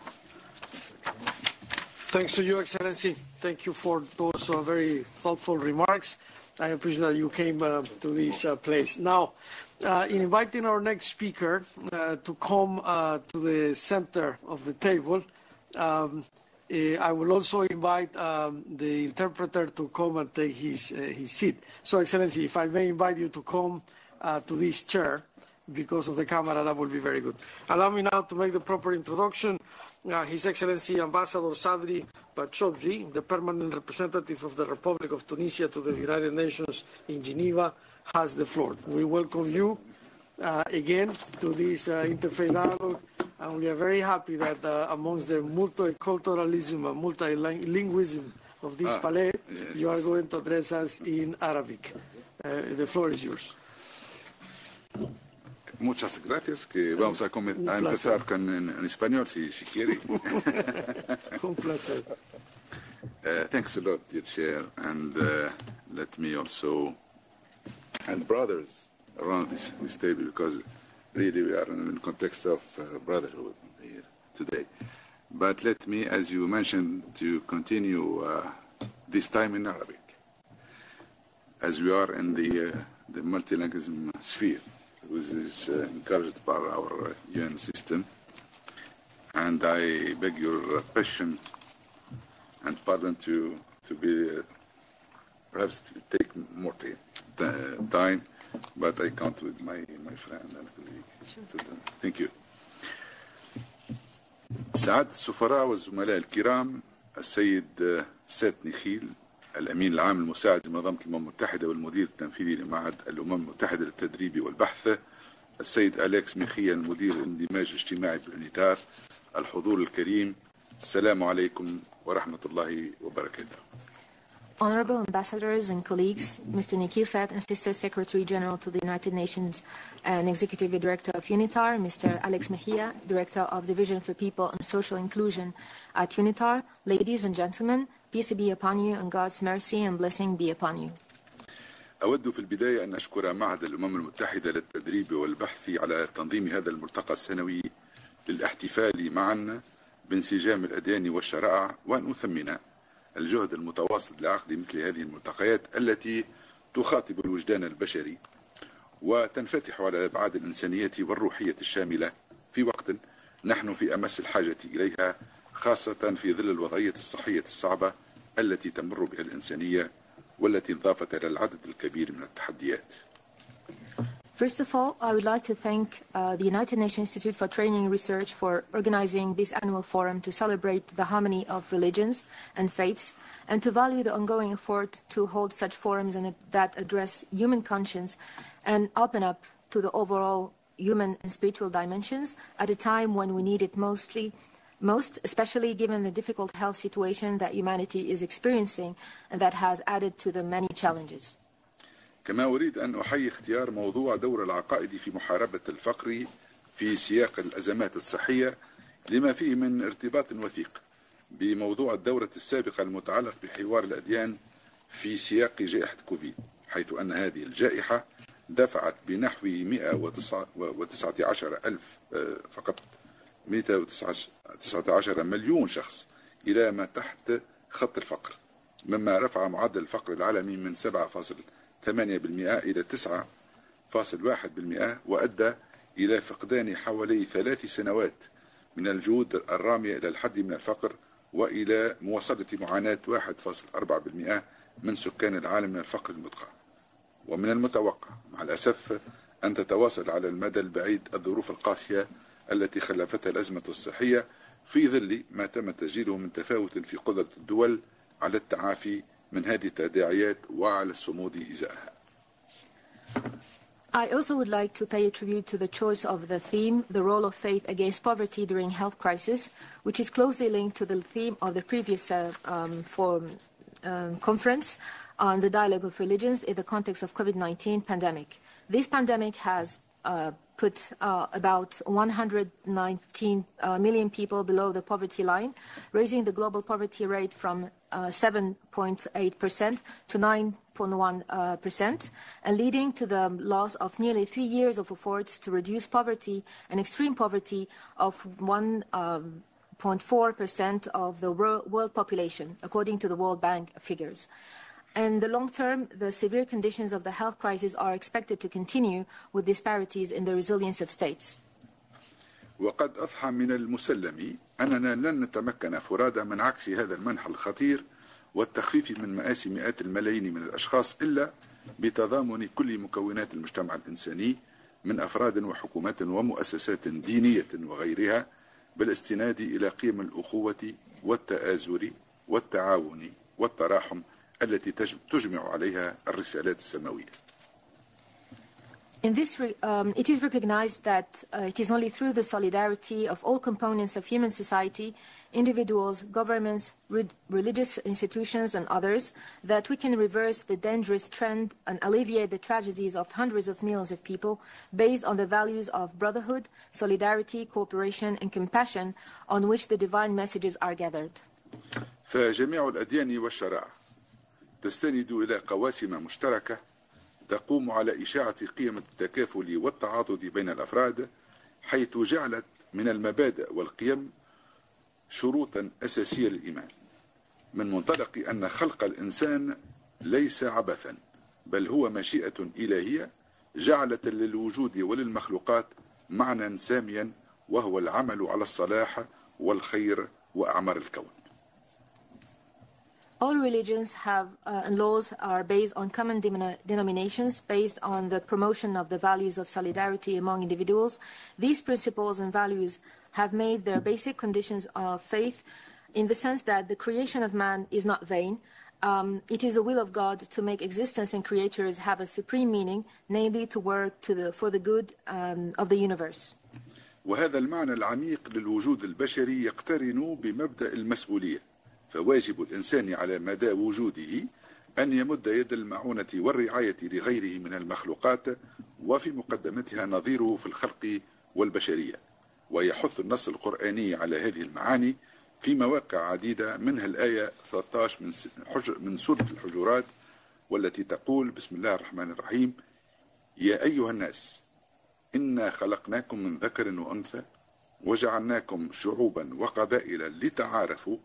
Thanks to you, Excellency. Thank you for those very thoughtful remarks. I appreciate that you came to this place. Now, in inviting our next speaker to come to the center of the table, I will also invite the interpreter to come and take his seat. So, Excellency, if I may invite you to come to this chair, because of the camera, that would be very good. Allow me now to make the proper introduction. His Excellency Ambassador Sabri Bachobji, the permanent representative of the Republic of Tunisia to the United Nations in Geneva, has the floor. We welcome you again to this interfaith dialogue, and we are very happy that amongst the multiculturalism and multilingualism of this palais, you are going to address us in Arabic. The floor is yours. Muchas gracias, que vamos a empezar en español si quiere. Un placer. Thanks a lot, dear Chair, and let me also, and brothers around this table, because really we are in the context of brotherhood here today. But let me, as you mentioned, to continue this time in Arabic, as we are in the multilingualism sphere, which is encouraged by our UN system. And I beg your passion and pardon to be perhaps to take more time, but I count with my friend and colleague. Thank you. سعادة السفراء والزملاء الكرام، السيد سيث نيخيل، الأمين العام المساعد لمنظمة الأمم المتحدة والمدير التنفيذي لمعهد الأمم المتحدة للتدريب والبحث، السيد أليكس ميخيا المدير الاندماج الاجتماعي باليونيتار، الحضور الكريم، السلام عليكم ورحمة الله وبركاته. Honorable ambassadors and colleagues, Mr. Nikhil, Seth, Assistant Secretary General to the United Nations and Executive Director of UNITAR, Mr. Alex Mejia, Director of Division for People and Social Inclusion at UNITAR, ladies and gentlemen, peace be upon you and God's mercy and blessing be upon you. أود في البداية أن أشكر معهد الأمم المتحدة للتدريب والبحث على تنظيم هذا الملتقى السنوي للاحتفال معنا بانسجام الأديان والشرائع، وأن أثمن الجهد المتواصل لعقد مثل هذه الملتقيات التي تخاطب الوجدان البشري وتنفتح على الأبعاد الإنسانية والروحية الشاملة في وقت نحن في أمس الحاجة إليها، خاصة في ظل الوضعية الصحية الصعبة التي تمر بها الإنسانية والتي انضافت إلى العدد الكبير من التحديات. First of all, I would like to thank the United Nations Institute for Training and Research for organizing this annual forum to celebrate the harmony of religions and faiths, and to value the ongoing effort to hold such forums that address human conscience and open up to the overall human and spiritual dimensions at a time when we need it most, especially given the difficult health situation that humanity is experiencing and that has added to the many challenges. كما أريد أن أحيي اختيار موضوع دور العقائد في محاربة الفقر في سياق الأزمات الصحية، لما فيه من ارتباط وثيق بموضوع الدورة السابقة المتعلق بحوار الأديان في سياق جائحة كوفيد، حيث أن هذه الجائحة دفعت بنحو 119 مليون شخص إلى ما تحت خط الفقر، مما رفع معدل الفقر العالمي من 7.8% إلى 9.1%، وأدى إلى فقدان حوالي 3 سنوات من الجهود الرامية إلى الحد من الفقر، وإلى مواصلة معاناة 1.4% من سكان العالم من الفقر المدقع. ومن المتوقع مع الأسف أن تتواصل على المدى البعيد الظروف القاسية التي خلفتها الأزمة الصحية في ظل ما تم تسجيله من تفاوت في قدرة الدول على التعافي من هذه التداعيات وعلى الصمود إزاءها. I also would like to pay a tribute to the choice of the theme, the role of faith against poverty during health crisis, which is closely linked to the theme of the previous conference on the dialogue of religions in the context of COVID-19 pandemic. This pandemic has put about 119 million people below the poverty line, raising the global poverty rate from 7.8% to 9.1%, and leading to the loss of nearly 3 years of efforts to reduce poverty and extreme poverty of 1.4% of the world population, according to the World Bank figures. In the long term, the severe conditions of the health crisis are expected to continue with disparities in the resilience of states. وقد أضحى من المسلم أننا لن نتمكن فرادى من عكس هذا المنح الخطير والتخفيف من مآسي مئات الملايين من الأشخاص إلا بتضامن كل مكونات المجتمع الإنساني من أفراد وحكومات ومؤسسات دينية وغيرها، بالاستناد إلى قيم الأخوة والتآزر والتعاون والتراحم التي تجمع عليها الرسالات السماوية. In this, it is recognized that it is only through the solidarity of all components of human society, individuals, governments, religious institutions, and others, that we can reverse the dangerous trend and alleviate the tragedies of hundreds of millions of people based on the values of brotherhood, solidarity, cooperation, and compassion on which the divine messages are gathered. فجميع الأديان والشرائع تستند إلى قواسم مشتركة تقوم على إشاعة قيم التكافل والتعاضد بين الأفراد، حيث جعلت من المبادئ والقيم شروطا أساسية للإيمان، من منطلق أن خلق الإنسان ليس عبثا، بل هو مشيئة إلهية جعلت للوجود وللمخلوقات معنى ساميا، وهو العمل على الصلاح والخير وأعمار الكون. All religions have and laws are based on common denominations based on the promotion of the values of solidarity among individuals. These principles and values have made their basic conditions of faith in the sense that the creation of man is not vain. It is the will of God to make existence and creatures have a supreme meaning, namely to work for the good of the universe. وهذا المعنى العميق للوجود البشري يقترن بمبدأ المسؤولية، فواجب الإنسان على مدى وجوده أن يمد يد المعونة والرعاية لغيره من المخلوقات، وفي مقدمتها نظيره في الخلق والبشرية. ويحث النص القرآني على هذه المعاني في مواقع عديدة، منها الآية 13 من سورة الحجرات، والتي تقول: بسم الله الرحمن الرحيم: يا أيها الناس إنا خلقناكم من ذكر وأنثى وجعلناكم شعوبا وقبائل لتعارفوا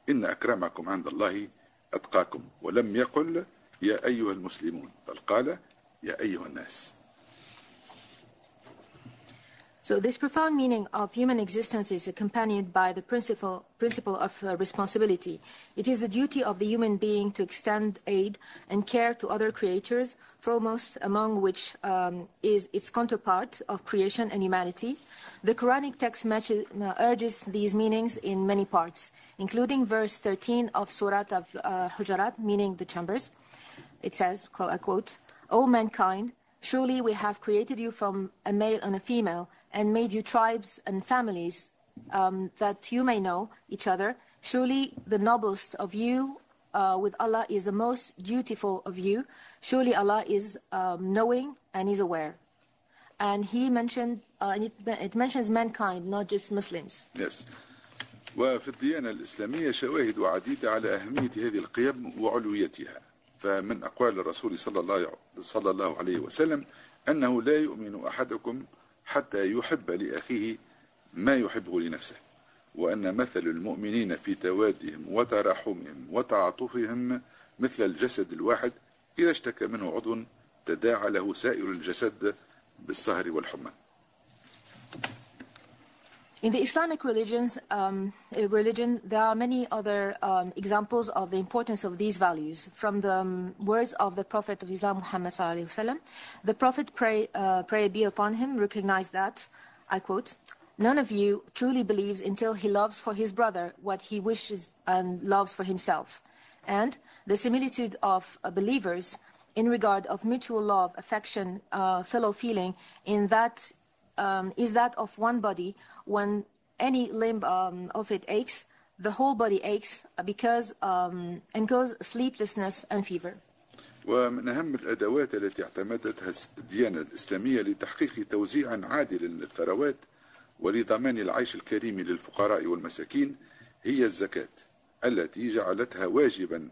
إن أكرمكم عند الله أتقاكم، ولم يقل يا أيها المسلمون بل قال يا أيها الناس. So this profound meaning of human existence is accompanied by the principle of responsibility. It is the duty of the human being to extend aid and care to other creatures, foremost among which is its counterpart of creation and humanity. The Quranic text urges these meanings in many parts, including verse 13 of Surah of Hujarat, meaning the chambers. It says, I quote, "O mankind, surely we have created you from a male and a female, and made you tribes and families, that you may know each other. Surely the noblest of you with Allah is the most dutiful of you. Surely Allah is knowing and is aware." And he mentioned, it mentions mankind, not just Muslims. Yes. وفي الديانة الإسلامية شواهد عديدة على أهمية هذه القيم وعلويتها. فمن أقوال الرسول صلى الله عليه وسلم أنه لا يؤمن أحدكم حتى يحب لأخيه ما يحبه لنفسه، وأن مثل المؤمنين في توادهم وتراحمهم وتعاطفهم مثل الجسد الواحد إذا اشتكى منه عضو تداعى له سائر الجسد بالسهر والحمى. In the Islamic religion, there are many other examples of the importance of these values. From the words of the Prophet of Islam, Muhammad sallallahu alaihi wasallam, the Prophet, pray be upon him, recognized that, I quote, "None of you truly believes until he loves for his brother what he wishes and loves for himself. And the similitude of believers in regard of mutual love, affection, fellow feeling, in that is that of one body. When any limb of it aches, the whole body aches because and cause sleeplessness and fever." ومن أهم الأدوات التي اعتمدتها الديانة الإسلامية لتحقيق توزيع عادل للثروات ولضمان العيش الكريم للفقراء والمساكين هي الزكاة، التي جعلتها واجبا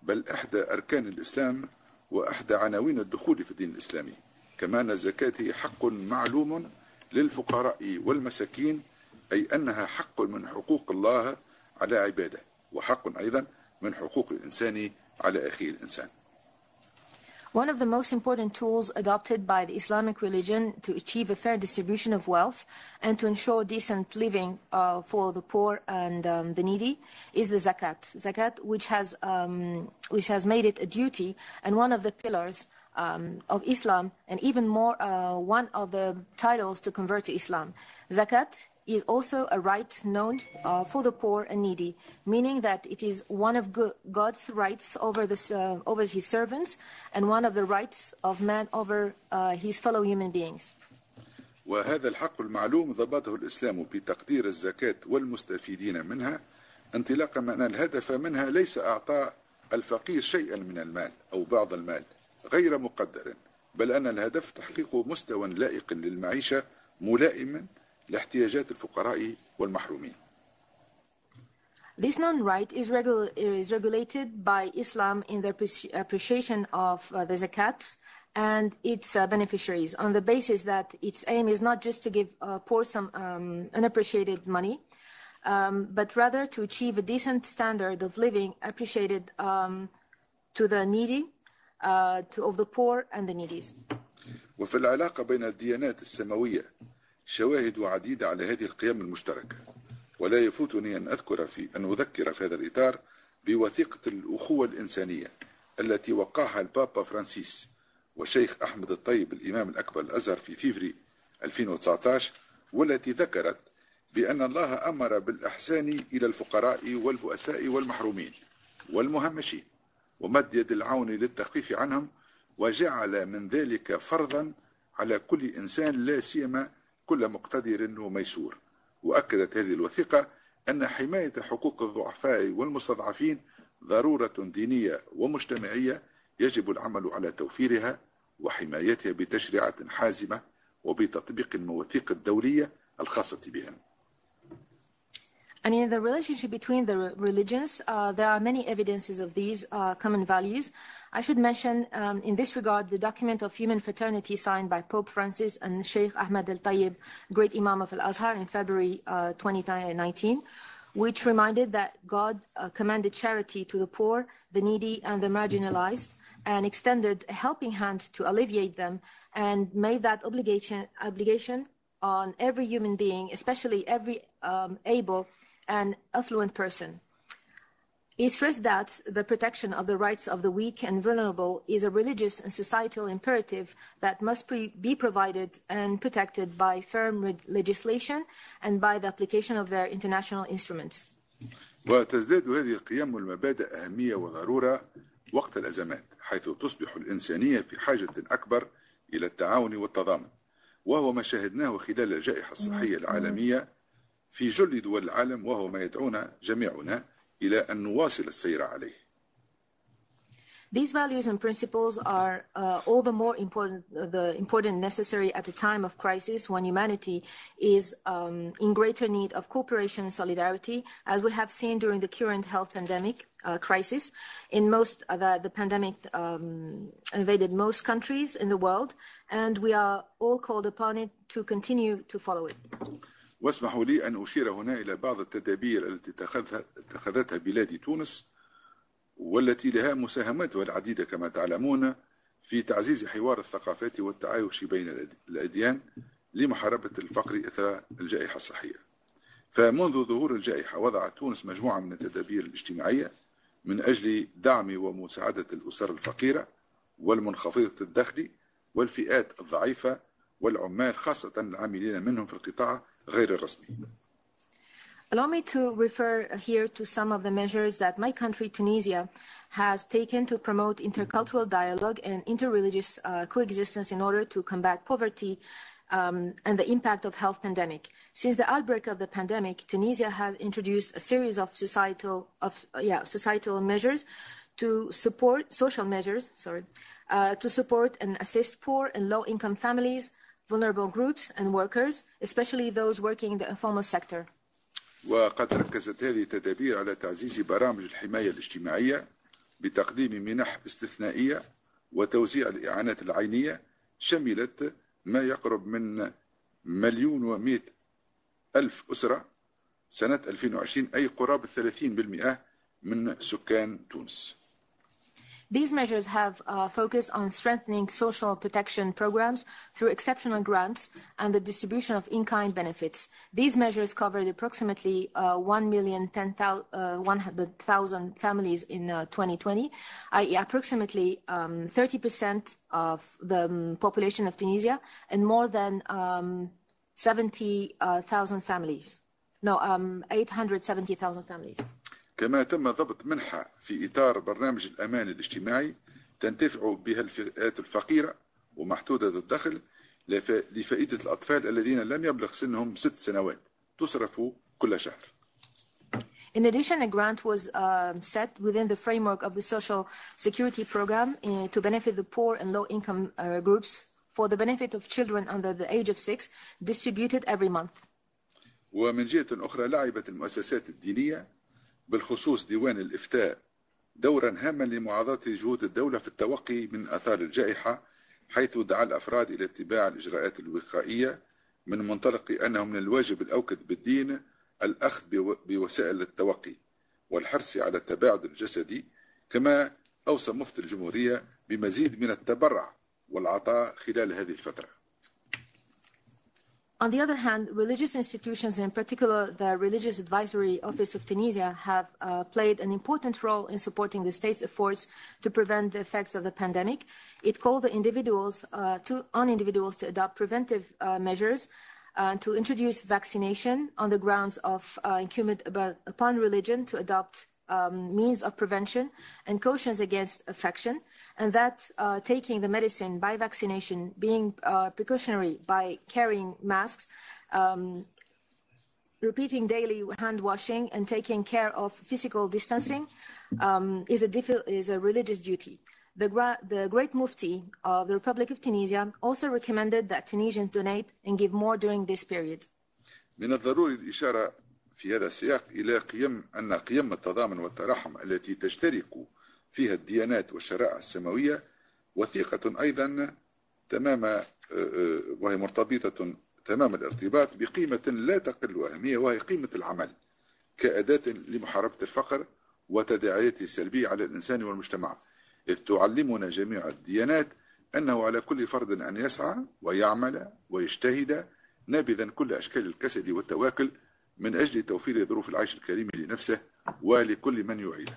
بل إحدى أركان الإسلام وإحدى عناوين الدخول في الدين الإسلامي. كما أن الزكاة هي حق معلوم للفقراء والمساكين، أي أنها حق من حقوق الله على عباده، وحق أيضا من حقوق الإنسان على أخيه الإنسان. One of the most important tools adopted by the Islamic religion to achieve a fair distribution of wealth and to ensure decent living for the poor and the needy is the zakat. Zakat, which has made it a duty and one of the pillars of Islam, and even more one of the titles to convert to Islam. Zakat is also a right known for the poor and needy, meaning that it is one of God's rights over his servants and one of the rights of man over his fellow human beings. وهذا الحق المعلوم ضبطه الإسلام بتقدير الزكاة والمستفيدين منها، انطلاقا من الهدف منها ليس إعطاء الفقير شيئا من المال أو بعض المال غير مقدر، بل أن الهدف تحقيق مستوى لائق للمعيشة ملائما لاحتياجات الفقراء والمحرومين. This non-right is regulated by Islam in the appreciation of the zakat and its beneficiaries on the basis that its aim is not just to give poor some unappreciated money, but rather to achieve a decent standard of living appreciated to the needy, of the poor and the needy. وفي العلاقة بين الديانات السماوية شواهد عديدة على هذه القيم المشتركة، ولا يفوتني أن أذكر في هذا الإطار بوثيقة الأخوة الإنسانية التي وقعها البابا فرانسيس والشيخ أحمد الطيب الإمام الأكبر الأزهر في فيفري 2019، والتي ذكرت بأن الله أمر بالإحسان إلى الفقراء والبؤساء والمحرومين والمهمشين ومد يد العون للتخفيف عنهم، وجعل من ذلك فرضا على كل إنسان لا سيما كل مقتدر وميسور. وأكدت هذه الوثيقة أن حماية حقوق الضعفاء والمستضعفين ضرورة دينية ومجتمعية يجب العمل على توفيرها وحمايتها بتشريعات حازمة وبتطبيق المواثيق الدولية الخاصة بهم. And in the relationship between the religions, there are many evidences of these common values. I should mention in this regard the document of human fraternity signed by Pope Francis and Sheikh Ahmad al-Tayyib, great Imam of Al-Azhar, in February 2019, which reminded that God commanded charity to the poor, the needy, and the marginalized, and extended a helping hand to alleviate them, and made that obligation on every human being, especially every able and affluent person. He stressed that the protection of the rights of the weak and vulnerable is a religious and societal imperative that must be provided and protected by firm legislation and by the application of their international instruments. وتزداد هذه القيم والمبادئ أهمية وضرورة وقت الأزمات، حيث تصبح الإنسانية في حاجة أكبر إلى التعاون والتضامن، وهو ما شاهدناه خلال الجائحة الصحية العالمية في جل دول العالم، وهو ما يدعونا جميعنا إلى أن نواصل السير عليه. These values and principles are all the more important and necessary at a time of crisis when humanity is in greater need of cooperation and solidarity, as we have seen during the current health pandemic crisis. In most, the pandemic invaded most countries in the world, and we are all called upon it to continue to follow it. واسمحوا لي أن أشير هنا إلى بعض التدابير التي اتخذتها بلاد تونس، والتي لها مساهماتها العديدة كما تعلمون في تعزيز حوار الثقافات والتعايش بين الأديان لمحاربة الفقر إثر الجائحة الصحية. فمنذ ظهور الجائحة وضعت تونس مجموعة من التدابير الاجتماعية من أجل دعم ومساعدة الأسر الفقيرة والمنخفضة الدخل والفئات الضعيفة والعمال، خاصة العاملين منهم في القطاع غير الرسمي. Allow me to refer here to some of the measures that my country, Tunisia, has taken to promote intercultural dialogue and interreligious coexistence in order to combat poverty and the impact of health pandemic. Since the outbreak of the pandemic, Tunisia has introduced a series of societal measures to support to support and assist poor and low-income families, vulnerable groups and workers, especially those working in the informal sector. وقد ركزت هذه التدابير على تعزيز برامج الحماية الاجتماعية بتقديم منح استثنائية وتوزيع الإعانات العينية، شملت ما يقرب من 1,100,000 أسرة سنة 2020، أي قرابة 30% من سكان تونس. These measures have focused on strengthening social protection programs through exceptional grants and the distribution of in-kind benefits. These measures covered approximately 1,100,000 families in 2020, i.e. approximately 30% of the population of Tunisia, and more than 870,000 families. كما تم ضبط منحة في إطار برنامج الأمان الاجتماعي تنتفع بها الفئات الفقيرة ومحدودة الدخل لفائدة الأطفال الذين لم يبلغ سنهم 6 سنوات، تصرف كل شهر. In addition, a grant was set within the framework of the Social Security Program to benefit the poor and low-income groups for the benefit of children under the age of 6, distributed every month. ومن جهة أخرى لعبت المؤسسات الدينية بالخصوص ديوان الإفتاء دورا هاما لمعاضدة جهود الدولة في التوقي من آثار الجائحة، حيث دعا الأفراد إلى اتباع الإجراءات الوقائية من منطلق أنه من الواجب الأوكد بالدين الأخذ بوسائل التوقي والحرص على التباعد الجسدي، كما أوصى مفتي الجمهورية بمزيد من التبرع والعطاء خلال هذه الفترة. On the other hand, religious institutions, in particular the Religious Advisory Office of Tunisia, have played an important role in supporting the state's efforts to prevent the effects of the pandemic. It called on individuals to adopt preventive measures, to introduce vaccination on the grounds of incumbent upon religion to adopt means of prevention and cautions against infection, and that taking the medicine by vaccination, being precautionary by carrying masks, repeating daily hand washing, and taking care of physical distancing is a religious duty. The Great Mufti of the Republic of Tunisia also recommended that Tunisians donate and give more during this period. من الضروري الإشارة في هذا السياق إلى أن قيم التضامن والتراحم التي تشترك فيها الديانات والشرائع السماوية وثيقة أيضا وهي مرتبطة تمام الارتباط بقيمة لا تقل أهمية، وهي قيمة العمل كأداة لمحاربة الفقر وتداعياته السلبية على الإنسان والمجتمع. إذ تعلمنا جميع الديانات أنه على كل فرد أن يسعى ويعمل ويجتهد نابذا كل أشكال الكسل والتواكل من أجل توفير ظروف العيش الكريم لنفسه ولكل من يعينه.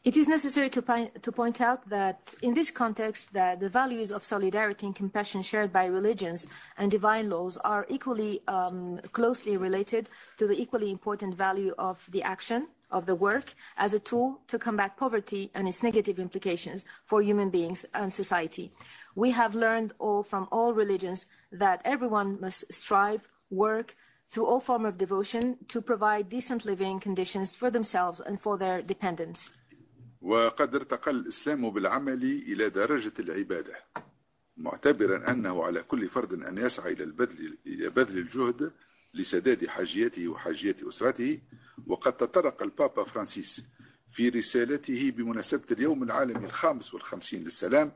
It is necessary to point out that in this context that the values of solidarity and compassion shared by religions and divine laws are equally closely related to the equally important value of the action, of the work, as a tool to combat poverty and its negative implications for human beings and society. We have learned from all religions that everyone must strive, work, through all forms of devotion to provide decent living conditions for themselves and for their dependents. وقد ارتقى الإسلام بالعمل إلى درجة العبادة معتبرا أنه على كل فرد أن يسعى إلى بذل الجهد لسداد حاجيته وحاجية أسرته. وقد تطرق البابا فرانسيس في رسالته بمناسبة اليوم العالمي 55 للسلام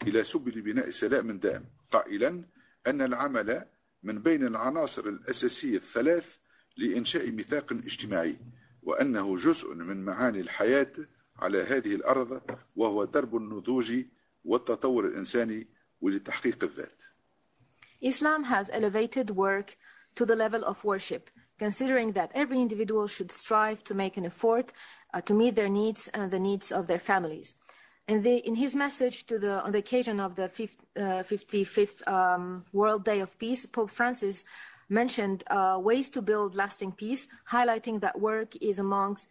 إلى سبل بناء سلام دائم قائلا أن العمل من بين العناصر الأساسية الثلاث لإنشاء ميثاق اجتماعي وأنه جزء من معاني الحياة على هذه الأرض وهو درب النضوج والتطور الإنساني ولتحقيق الذات. Islam has elevated work to the level of worship, considering that every individual should strive to make an effort to meet their needs and the needs of their families. In his message on the occasion of the 55th World Day of Peace, Pope Francis mentioned ways to build lasting peace, highlighting that work is amongst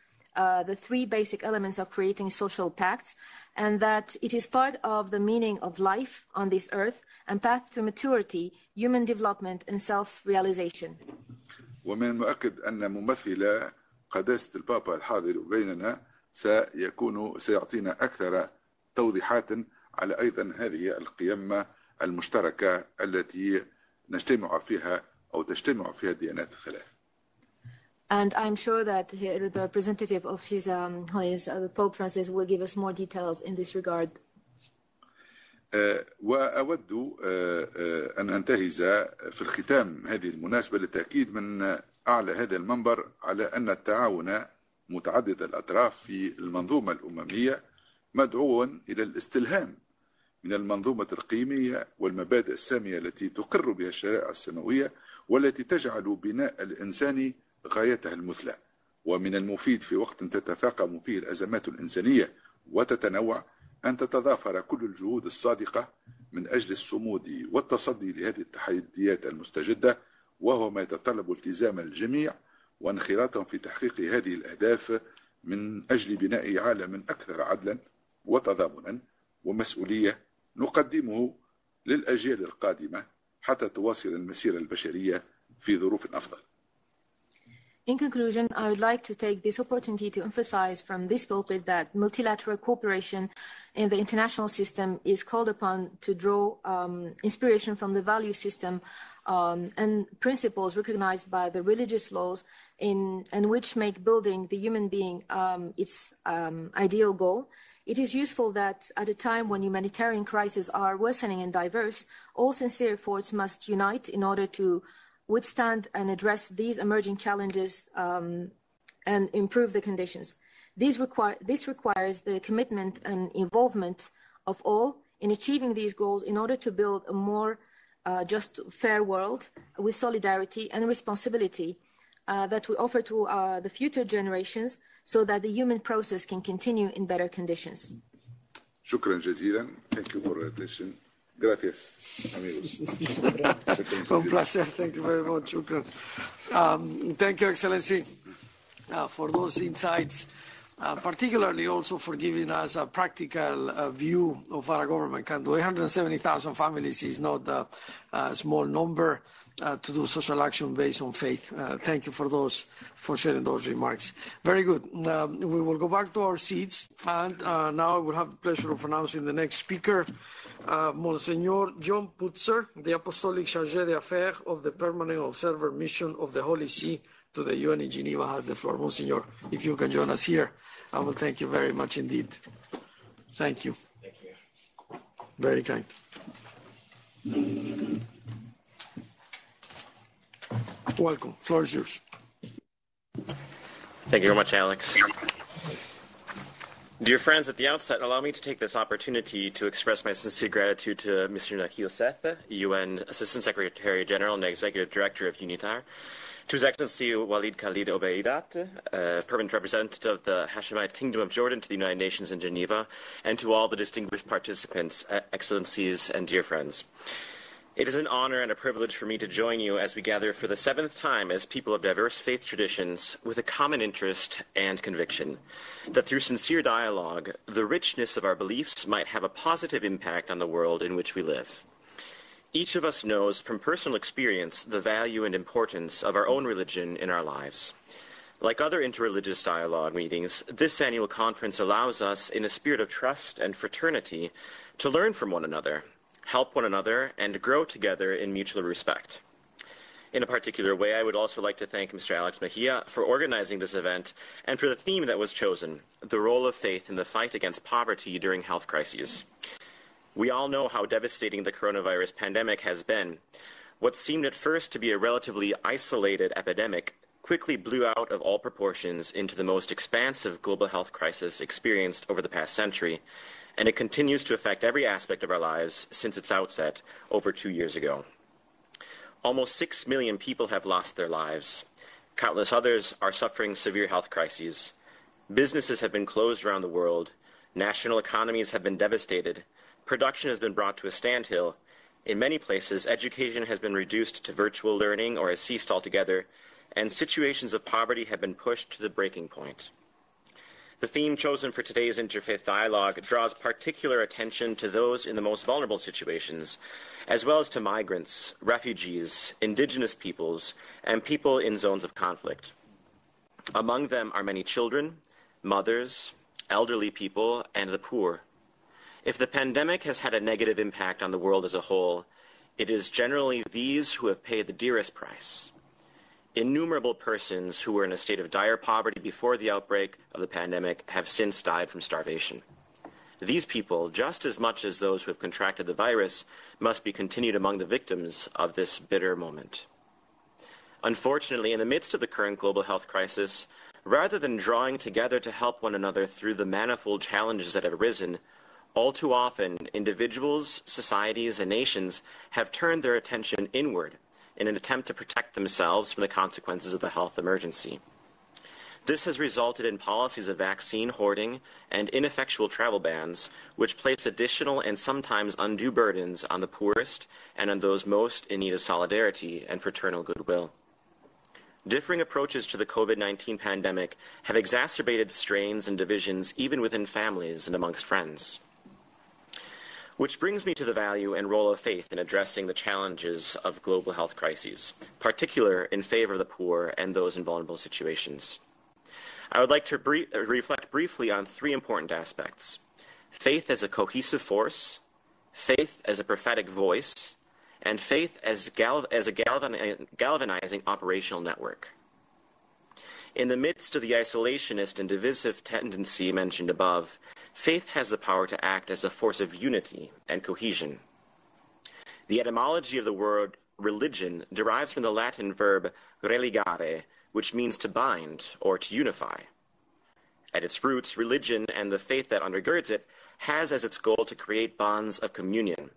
the three basic elements of creating social pacts, and that it is part of the meaning of life on this earth and path to maturity, human development and self-realization. ومن المؤكد أن ممثل قداسة البابا الحاضر بيننا سيعطينا أكثر توضيحات على أيضا هذه القيم المشتركة التي نجتمع فيها أو تجتمع فيها الديانات الثلاث. And I'm sure that the representative of His the Pope Francis will give us more details in this regard. وأود أن أنتهز في الختام هذه المناسبة للتأكيد من أعلى هذا المنبر على أن التعاون متعدد الأطراف في المنظومة الأممية مدعو إلى الاستلهام من المنظومة القيمية والمبادئ السامية التي تقر بها الشرائع السماوية والتي تجعل بناء الإنسان غايته المثلى. ومن المفيد في وقت تتفاقم فيه الأزمات الإنسانية وتتنوع أن تتضافر كل الجهود الصادقة من أجل الصمود والتصدي لهذه التحديات المستجدة وهو ما يتطلب التزام الجميع وانخراطا في تحقيق هذه الأهداف من أجل بناء عالم أكثر عدلا وتضامنا ومسؤولية نقدمه للأجيال القادمة حتى تواصل المسيرة البشرية في ظروف أفضل. In conclusion, I would like to take this opportunity to emphasize from this pulpit that multilateral cooperation in the international system is called upon to draw inspiration from the value system and principles recognized by the religious laws and which make building the human being its ideal goal. It is useful that at a time when humanitarian crises are worsening and diverse, all sincere efforts must unite in order to withstand and address these emerging challenges and improve the conditions. This requires the commitment and involvement of all in achieving these goals in order to build a more just, fair world with solidarity and responsibility that we offer to the future generations so that the human process can continue in better conditions. شكرا جزيلا. Thank you for your attention. Gracias, amigos. Un placer. Thank you very much. Shukran. Thank you, Excellency, for those insights, particularly also for giving us a practical view of what a government can do. 870,000 families is not a small number to do social action based on faith. Thank you for sharing those remarks. Very good. We will go back to our seats, and now I will have the pleasure of announcing the next speaker, Monsignor John Putzer, the Apostolic Chargé d'Affaires of the Permanent Observer Mission of the Holy See to the UN in Geneva, has the floor. Monsignor, if you can join us here, I will thank you very much indeed. Thank you. Thank you. Very kind. Welcome. Floor is yours. Thank you very much, Alex. Dear friends, at the outset, allow me to take this opportunity to express my sincere gratitude to Mr. Nikhil Seth, UN Assistant Secretary General and Executive Director of UNITAR, to His Excellency Walid Khalid Obeidat, Permanent Representative of the Hashemite Kingdom of Jordan to the United Nations in Geneva, and to all the distinguished participants, Excellencies, and dear friends. It is an honor and a privilege for me to join you as we gather for the 7th time as people of diverse faith traditions with a common interest and conviction that through sincere dialogue, the richness of our beliefs might have a positive impact on the world in which we live. Each of us knows from personal experience the value and importance of our own religion in our lives. Like other interreligious dialogue meetings, this annual conference allows us, in a spirit of trust and fraternity, to learn from one another, help one another, and grow together in mutual respect. In a particular way, I would also like to thank Mr. Alex Mejia for organizing this event and for the theme that was chosen, the role of faith in the fight against poverty during health crises. We all know how devastating the coronavirus pandemic has been. What seemed at first to be a relatively isolated epidemic quickly blew out of all proportions into the most expansive global health crisis experienced over the past century, and it continues to affect every aspect of our lives since its outset over 2 years ago. Almost 6 million people have lost their lives. Countless others are suffering severe health crises. Businesses have been closed around the world. National economies have been devastated. Production has been brought to a standstill. In many places, education has been reduced to virtual learning or has ceased altogether, and situations of poverty have been pushed to the breaking point. The theme chosen for today's interfaith dialogue draws particular attention to those in the most vulnerable situations, as well as to migrants, refugees, indigenous peoples, and people in zones of conflict. Among them are many children, mothers, elderly people, and the poor. If the pandemic has had a negative impact on the world as a whole, it is generally these who have paid the dearest price. Innumerable persons who were in a state of dire poverty before the outbreak of the pandemic have since died from starvation. These people, just as much as those who have contracted the virus, must be continued among the victims of this bitter moment. Unfortunately, in the midst of the current global health crisis, rather than drawing together to help one another through the manifold challenges that have arisen, all too often, individuals, societies, and nations have turned their attention inward in an attempt to protect themselves from the consequences of the health emergency. This has resulted in policies of vaccine hoarding and ineffectual travel bans, which place additional and sometimes undue burdens on the poorest and on those most in need of solidarity and fraternal goodwill. Differing approaches to the COVID-19 pandemic have exacerbated strains and divisions even within families and amongst friends. Which brings me to the value and role of faith in addressing the challenges of global health crises, particularly in favor of the poor and those in vulnerable situations. I would like to reflect briefly on 3 important aspects: faith as a cohesive force, faith as a prophetic voice, and faith as a galvanizing operational network. In the midst of the isolationist and divisive tendency mentioned above, faith has the power to act as a force of unity and cohesion. The etymology of the word religion derives from the Latin verb religare, which means to bind or to unify. At its roots, religion and the faith that undergirds it has as its goal to create bonds of communion.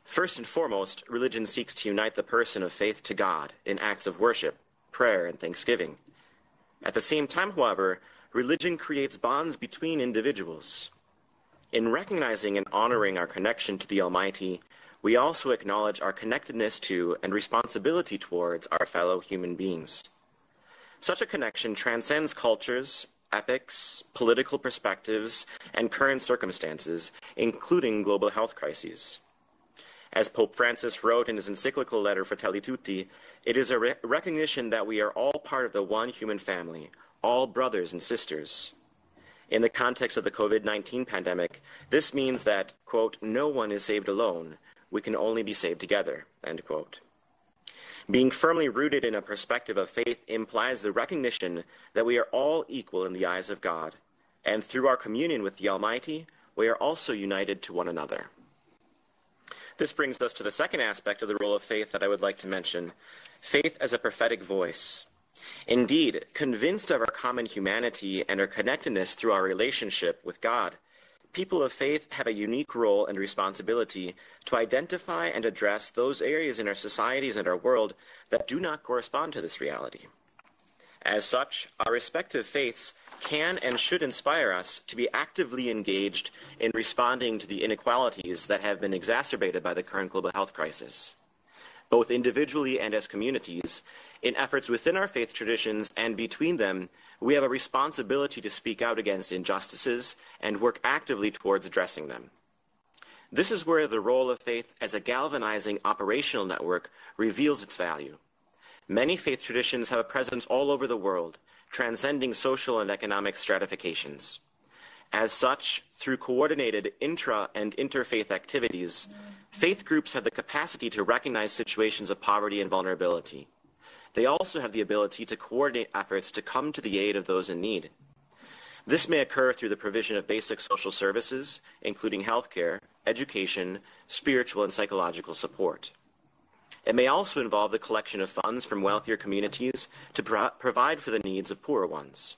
First and foremost, religion seeks to unite the person of faith to God in acts of worship, prayer, and thanksgiving. At the same time, however, religion creates bonds between individuals. In recognizing and honoring our connection to the Almighty, we also acknowledge our connectedness to and responsibility towards our fellow human beings. Such a connection transcends cultures, epochs, political perspectives, and current circumstances, including global health crises. As Pope Francis wrote in his encyclical letter Fratelli Tutti, it is a recognition that we are all part of the one human family, all brothers and sisters. In the context of the COVID-19 pandemic, this means that, quote, no one is saved alone. We can only be saved together, end quote. Being firmly rooted in a perspective of faith implies the recognition that we are all equal in the eyes of God, and through our communion with the Almighty, we are also united to one another. This brings us to the second aspect of the role of faith that I would like to mention, faith as a prophetic voice. Indeed, convinced of our common humanity and our connectedness through our relationship with God, people of faith have a unique role and responsibility to identify and address those areas in our societies and our world that do not correspond to this reality. As such, our respective faiths can and should inspire us to be actively engaged in responding to the inequalities that have been exacerbated by the current global health crisis, both individually and as communities. In efforts within our faith traditions and between them, we have a responsibility to speak out against injustices and work actively towards addressing them. This is where the role of faith as a galvanizing operational network reveals its value. Many faith traditions have a presence all over the world, transcending social and economic stratifications. As such, through coordinated intra- and interfaith activities, faith groups have the capacity to recognize situations of poverty and vulnerability. They also have the ability to coordinate efforts to come to the aid of those in need. This may occur through the provision of basic social services, including healthcare, education, spiritual and psychological support. It may also involve the collection of funds from wealthier communities to provide for the needs of poorer ones.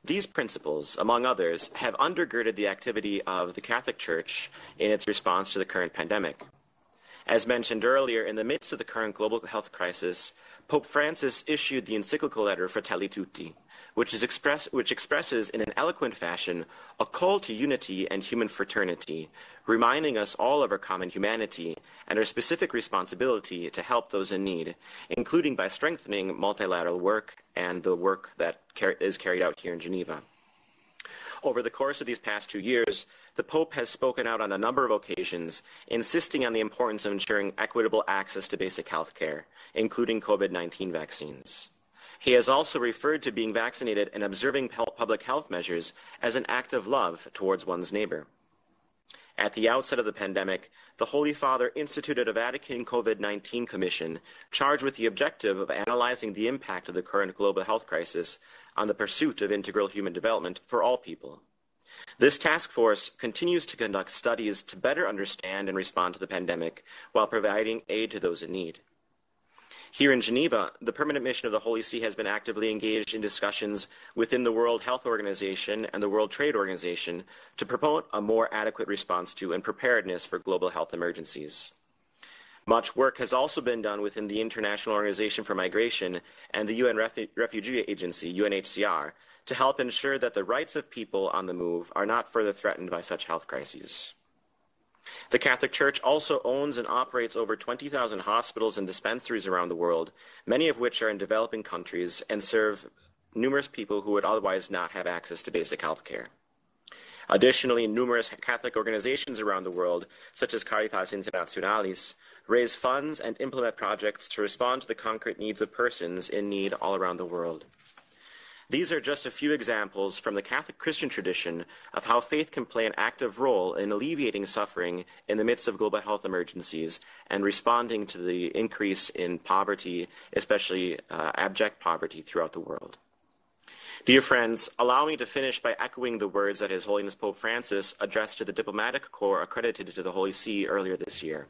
These principles, among others, have undergirded the activity of the Catholic Church in its response to the current pandemic. As mentioned earlier, in the midst of the current global health crisis, Pope Francis issued the encyclical letter Fratelli Tutti, which expresses in an eloquent fashion a call to unity and human fraternity, reminding us all of our common humanity and our specific responsibility to help those in need, including by strengthening multilateral work and the work that is carried out here in Geneva. Over the course of these past 2 years, the Pope has spoken out on a number of occasions, insisting on the importance of ensuring equitable access to basic health care, including COVID-19 vaccines. He has also referred to being vaccinated and observing public health measures as an act of love towards one's neighbor. At the outset of the pandemic, the Holy Father instituted a Vatican COVID-19 Commission charged with the objective of analyzing the impact of the current global health crisis on the pursuit of integral human development for all people. This task force continues to conduct studies to better understand and respond to the pandemic while providing aid to those in need. Here in Geneva, the permanent mission of the Holy See has been actively engaged in discussions within the World Health Organization and the World Trade Organization to promote a more adequate response to and preparedness for global health emergencies. Much work has also been done within the International Organization for Migration and the UN Refugee Agency, UNHCR, to help ensure that the rights of people on the move are not further threatened by such health crises. The Catholic Church also owns and operates over 20,000 hospitals and dispensaries around the world, many of which are in developing countries and serve numerous people who would otherwise not have access to basic health care. Additionally, numerous Catholic organizations around the world, such as Caritas Internationalis, raise funds and implement projects to respond to the concrete needs of persons in need all around the world. These are just a few examples from the Catholic Christian tradition of how faith can play an active role in alleviating suffering in the midst of global health emergencies and responding to the increase in poverty, especially abject poverty throughout the world. Dear friends, allow me to finish by echoing the words that His Holiness Pope Francis addressed to the diplomatic corps accredited to the Holy See earlier this year.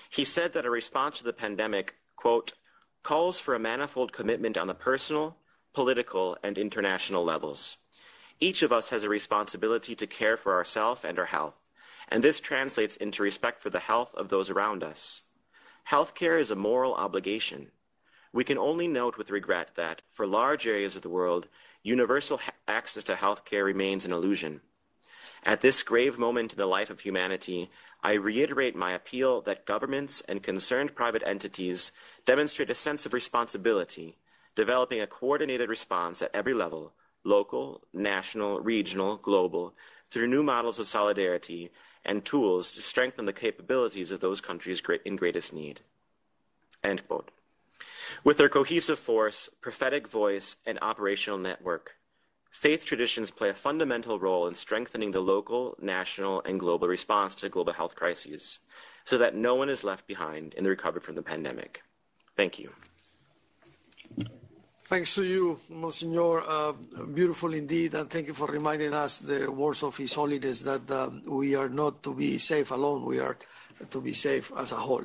He said that a response to the pandemic, quote, calls for a manifold commitment on the personal, political, and international levels. Each of us has a responsibility to care for ourselves and our health, and this translates into respect for the health of those around us. Healthcare is a moral obligation. We can only note with regret that, for large areas of the world, universal access to healthcare remains an illusion. At this grave moment in the life of humanity, I reiterate my appeal that governments and concerned private entities demonstrate a sense of responsibility, developing a coordinated response at every level, local, national, regional, global, through new models of solidarity and tools to strengthen the capabilities of those countries in greatest need. End quote. With their cohesive force, prophetic voice, and operational network, faith traditions play a fundamental role in strengthening the local, national, and global response to global health crises, so that no one is left behind in the recovery from the pandemic. Thank you. Thanks to you, Monsignor. Beautiful indeed, and thank you for reminding us the words of His Holiness that we are not to be safe alone, we are to be safe as a whole,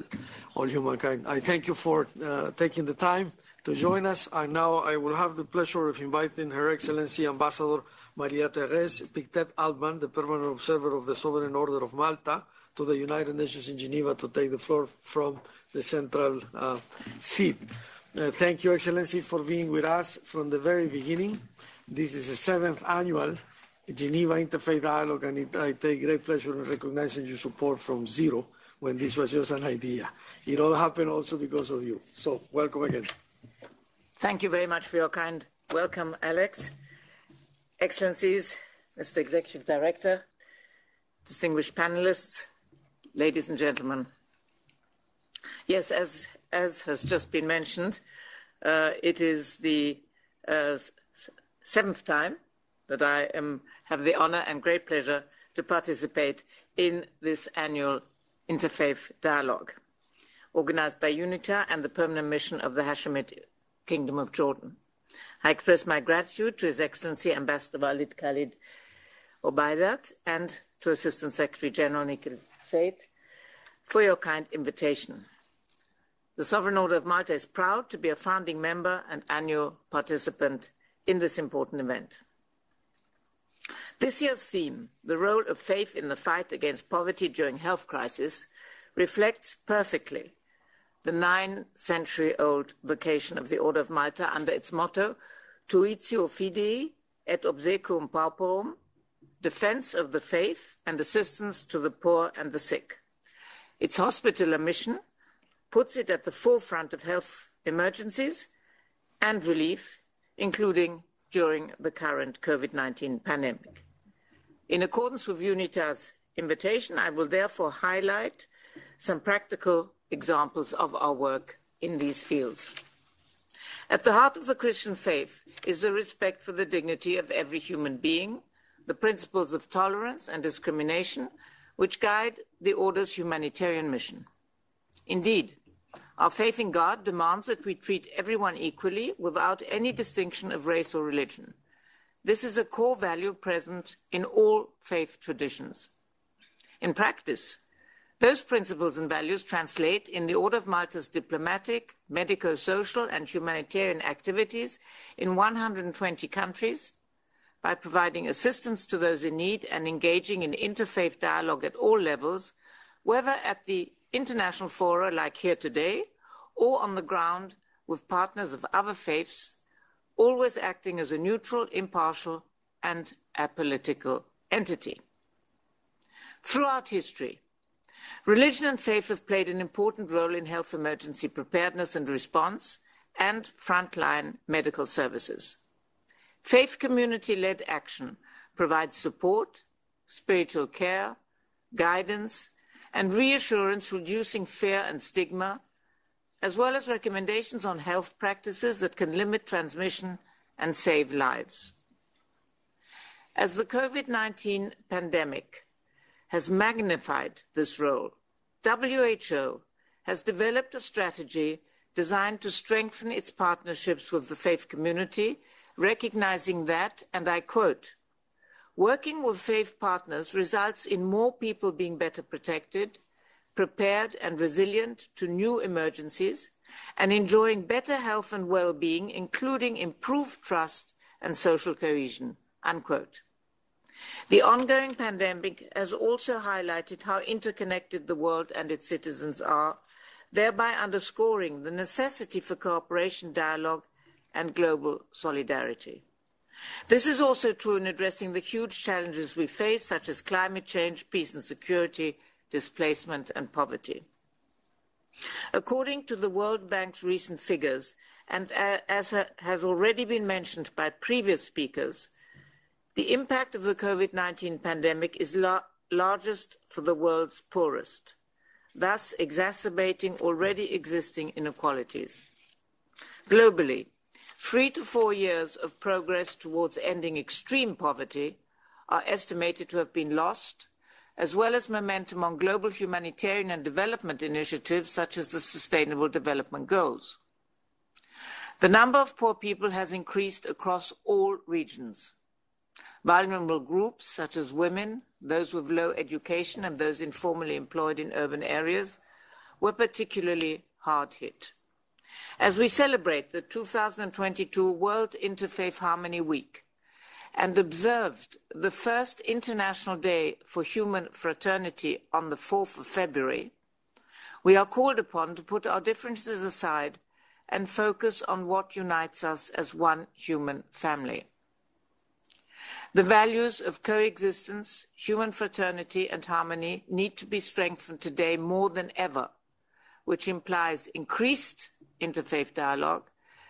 all humankind. I thank you for taking the time to join us. And now I will have the pleasure of inviting Her Excellency Ambassador Maria Thérèse Pictet-Altman, the Permanent Observer of the Sovereign Order of Malta, to the United Nations in Geneva to take the floor from the central seat. Thank you, Excellency, for being with us from the very beginning. This is the 7th annual Geneva Interfaith Dialogue, and I take great pleasure in recognizing your support from zero when this was just an idea. It all happened also because of you. So, welcome again. Thank you very much for your kind welcome, Alex. Excellencies, Mr. Executive Director, distinguished panelists, ladies and gentlemen. Yes, as has just been mentioned, it is the 7th time that I have the honor and great pleasure to participate in this annual Interfaith Dialogue, organized by UNITAR and the Permanent Mission of the Hashemite Kingdom of Jordan. I express my gratitude to His Excellency Ambassador Walid Khalid Obeidat and to Assistant Secretary General Nikhil Seth for your kind invitation. The Sovereign Order of Malta is proud to be a founding member and annual participant in this important event. This year's theme, the role of faith in the fight against poverty during health crisis, reflects perfectly the 9-century-old vocation of the Order of Malta under its motto, Tuitio Fidei et obsequium pauperum, defense of the faith and assistance to the poor and the sick. Its hospitaller mission puts it at the forefront of health emergencies and relief, including during the current COVID-19 pandemic. In accordance with UNITAR's invitation, I will therefore highlight some practical examples of our work in these fields. At the heart of the Christian faith is the respect for the dignity of every human being, the principles of tolerance and discrimination which guide the Order's humanitarian mission. Indeed, our faith in God demands that we treat everyone equally without any distinction of race or religion. This is a core value present in all faith traditions. In practice, those principles and values translate in the Order of Malta's diplomatic, medico-social and humanitarian activities in 120 countries by providing assistance to those in need and engaging in interfaith dialogue at all levels, whether at the international fora like here today or on the ground with partners of other faiths, always acting as a neutral, impartial and apolitical entity. Throughout history, religion and faith have played an important role in health emergency preparedness and response and frontline medical services. Faith community-led action provides support, spiritual care, guidance, and reassurance, reducing fear and stigma, as well as recommendations on health practices that can limit transmission and save lives. As the COVID-19 pandemic has magnified this role, WHO has developed a strategy designed to strengthen its partnerships with the faith community, recognizing that, and I quote, "Working with faith partners results in more people being better protected, prepared and resilient to new emergencies, and enjoying better health and well-being, including improved trust and social cohesion," unquote. The ongoing pandemic has also highlighted how interconnected the world and its citizens are, thereby underscoring the necessity for cooperation, dialogue, and global solidarity. This is also true in addressing the huge challenges we face, such as climate change, peace and security, displacement and poverty. According to the World Bank's recent figures, and as has already been mentioned by previous speakers, the impact of the COVID-19 pandemic is largest for the world's poorest, thus exacerbating already existing inequalities. Globally, 3 to 4 years of progress towards ending extreme poverty are estimated to have been lost, as well as momentum on global humanitarian and development initiatives such as the Sustainable Development Goals. The number of poor people has increased across all regions. Vulnerable groups such as women, those with low education and those informally employed in urban areas were particularly hard hit. As we celebrate the 2022 World Interfaith Harmony Week and observed the first International Day for Human Fraternity on the 4th of February, we are called upon to put our differences aside and focus on what unites us as one human family. The values of coexistence, human fraternity and harmony need to be strengthened today more than ever, which implies increased interfaith dialogue,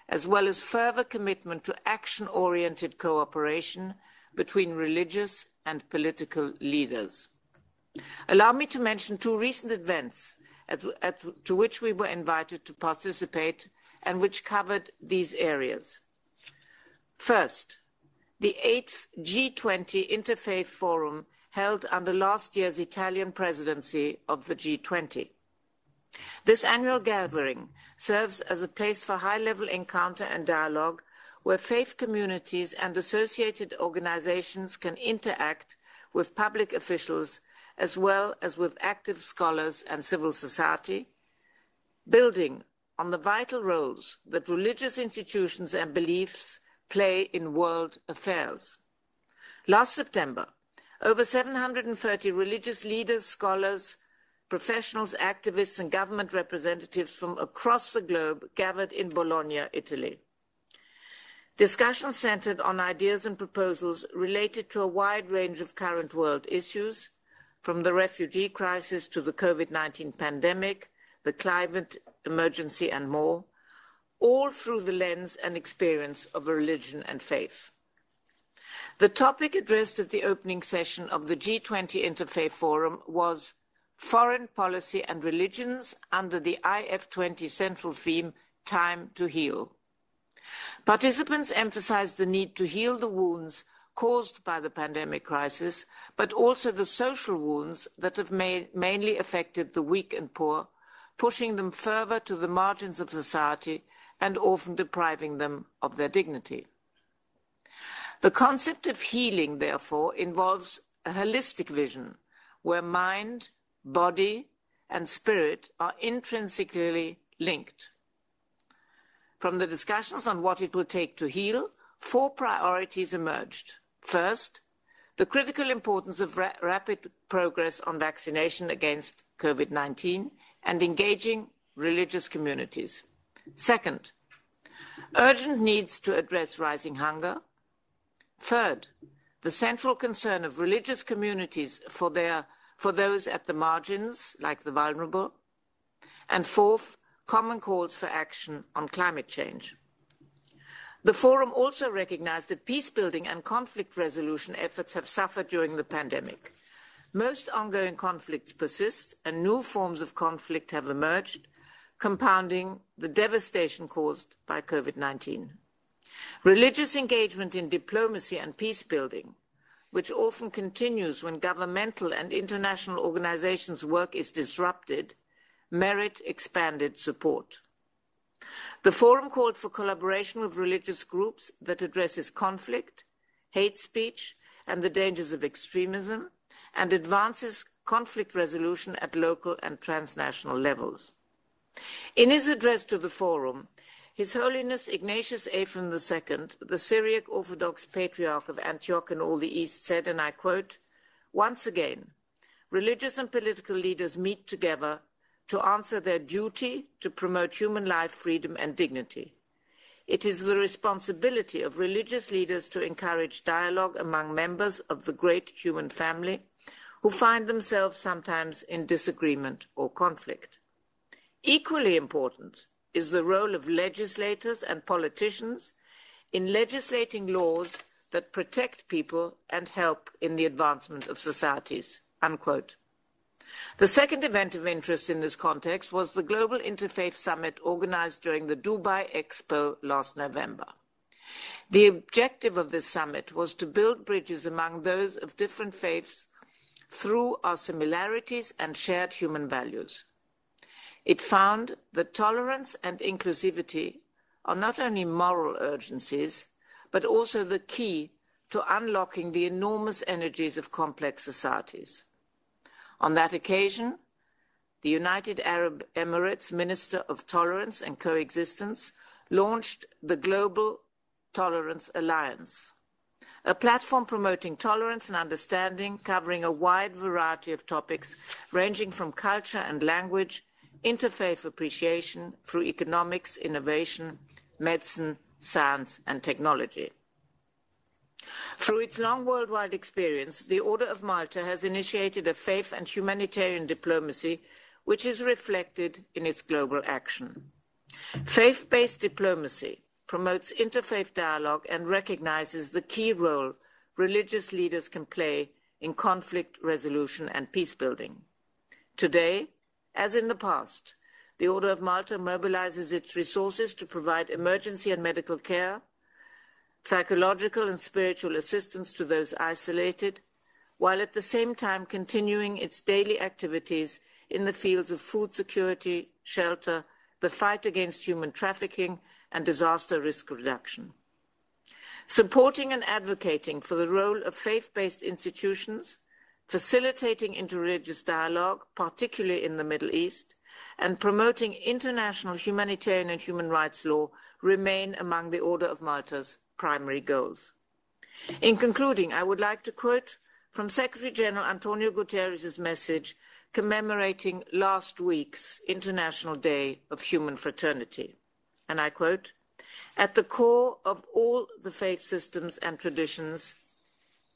as well as further commitment to action-oriented cooperation between religious and political leaders. Allow me to mention two recent events to which we were invited to participate and which covered these areas. First, the 8th G20 Interfaith Forum held under last year's Italian presidency of the G20. This annual gathering serves as a place for high-level encounter and dialogue where faith communities and associated organizations can interact with public officials as well as with active scholars and civil society, building on the vital roles that religious institutions and beliefs play in world affairs. Last September, over 730 religious leaders, scholars, professionals, activists, and government representatives from across the globe gathered in Bologna, Italy. Discussions centered on ideas and proposals related to a wide range of current world issues, from the refugee crisis to the COVID-19 pandemic, the climate emergency, and more, all through the lens and experience of religion and faith. The topic addressed at the opening session of the G20 Interfaith Forum was Foreign Policy and Religions under the IF20 central theme, Time to Heal. Participants emphasized the need to heal the wounds caused by the pandemic crisis, but also the social wounds that have mainly affected the weak and poor, pushing them further to the margins of society and often depriving them of their dignity. The concept of healing, therefore, involves a holistic vision where mind, body, and spirit are intrinsically linked. From the discussions on what it will take to heal, 4 priorities emerged. First, the critical importance of rapid progress on vaccination against COVID-19 and engaging religious communities. Second, urgent needs to address rising hunger. Third, the central concern of religious communities for those at the margins, like the vulnerable. And fourth, common calls for action on climate change. The forum also recognized that peace-building and conflict resolution efforts have suffered during the pandemic. Most ongoing conflicts persist, and new forms of conflict have emerged, compounding the devastation caused by COVID-19. Religious engagement in diplomacy and peace-building, which often continues when governmental and international organizations' work is disrupted, merit expanded support. The forum called for collaboration with religious groups that addresses conflict, hate speech, and the dangers of extremism, and advances conflict resolution at local and transnational levels. In his address to the forum, His Holiness Ignatius Ephraim II, the Syriac Orthodox Patriarch of Antioch and all the East, said, and I quote, "Once again, religious and political leaders meet together to answer their duty to promote human life, freedom, and dignity. It is the responsibility of religious leaders to encourage dialogue among members of the great human family who find themselves sometimes in disagreement or conflict. Equally important is the role of legislators and politicians in legislating laws that protect people and help in the advancement of societies." Unquote. The second event of interest in this context was the Global Interfaith Summit organized during the Dubai Expo last November. The objective of this summit was to build bridges among those of different faiths through our similarities and shared human values. It found that tolerance and inclusivity are not only moral urgencies, but also the key to unlocking the enormous energies of complex societies. On that occasion, the United Arab Emirates Minister of Tolerance and Coexistence, launched the Global Tolerance Alliance, a platform promoting tolerance and understanding, covering a wide variety of topics ranging from culture and language, interfaith appreciation, through economics, innovation, medicine, science and technology. Through its long worldwide experience, the Order of Malta has initiated a faith and humanitarian diplomacy which is reflected in its global action. Faith-based diplomacy promotes interfaith dialogue and recognizes the key role religious leaders can play in conflict resolution and peace building. Today, as in the past, the Order of Malta mobilizes its resources to provide emergency and medical care, psychological and spiritual assistance to those isolated, while at the same time continuing its daily activities in the fields of food security, shelter, the fight against human trafficking, and disaster risk reduction. Supporting and advocating for the role of faith-based institutions, facilitating interreligious dialogue, particularly in the Middle East, and promoting international humanitarian and human rights law remain among the Order of Malta's primary goals. In concluding, I would like to quote from Secretary General Antonio Guterres' message commemorating last week's International Day of Human Fraternity. And I quote, "At the core of all the faith systems and traditions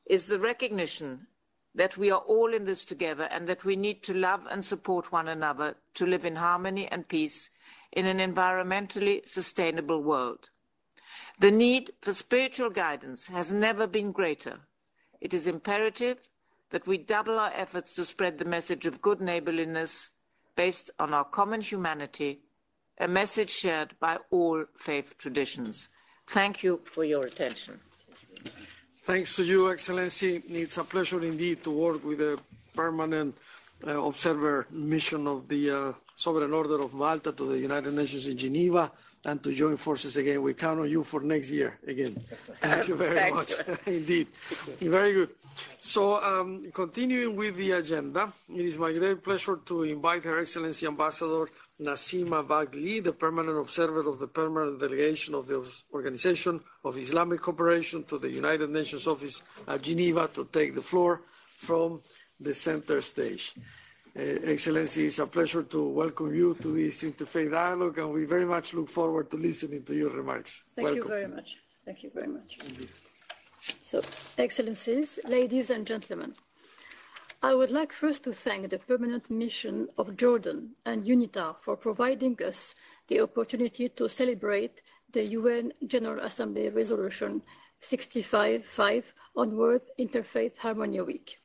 is the recognition that we are all in this together and that we need to love and support one another to live in harmony and peace in an environmentally sustainable world. The need for spiritual guidance has never been greater. It is imperative that we double our efforts to spread the message of good neighborliness based on our common humanity, a message shared by all faith traditions." Thank you for your attention. Thanks to you, Excellency. It's a pleasure indeed to work with the permanent observer mission of the Sovereign Order of Malta to the United Nations in Geneva and to join forces again. We count on you for next year again. Thank you very much. Indeed. Very good. So continuing with the agenda, it is my great pleasure to invite Her Excellency Ambassador Nassima Bagli, the permanent observer of the permanent delegation of the Organization of Islamic Cooperation to the United Nations Office at Geneva, to take the floor from the center stage. Excellency, it's a pleasure to welcome you to this interfaith dialogue, and we very much look forward to listening to your remarks. Thank you very much. Thank you very much. So, Excellencies, ladies and gentlemen, I would like first to thank the permanent mission of Jordan and UNITAR for providing us the opportunity to celebrate the UN General Assembly Resolution 65/5 on World Interfaith Harmony Week.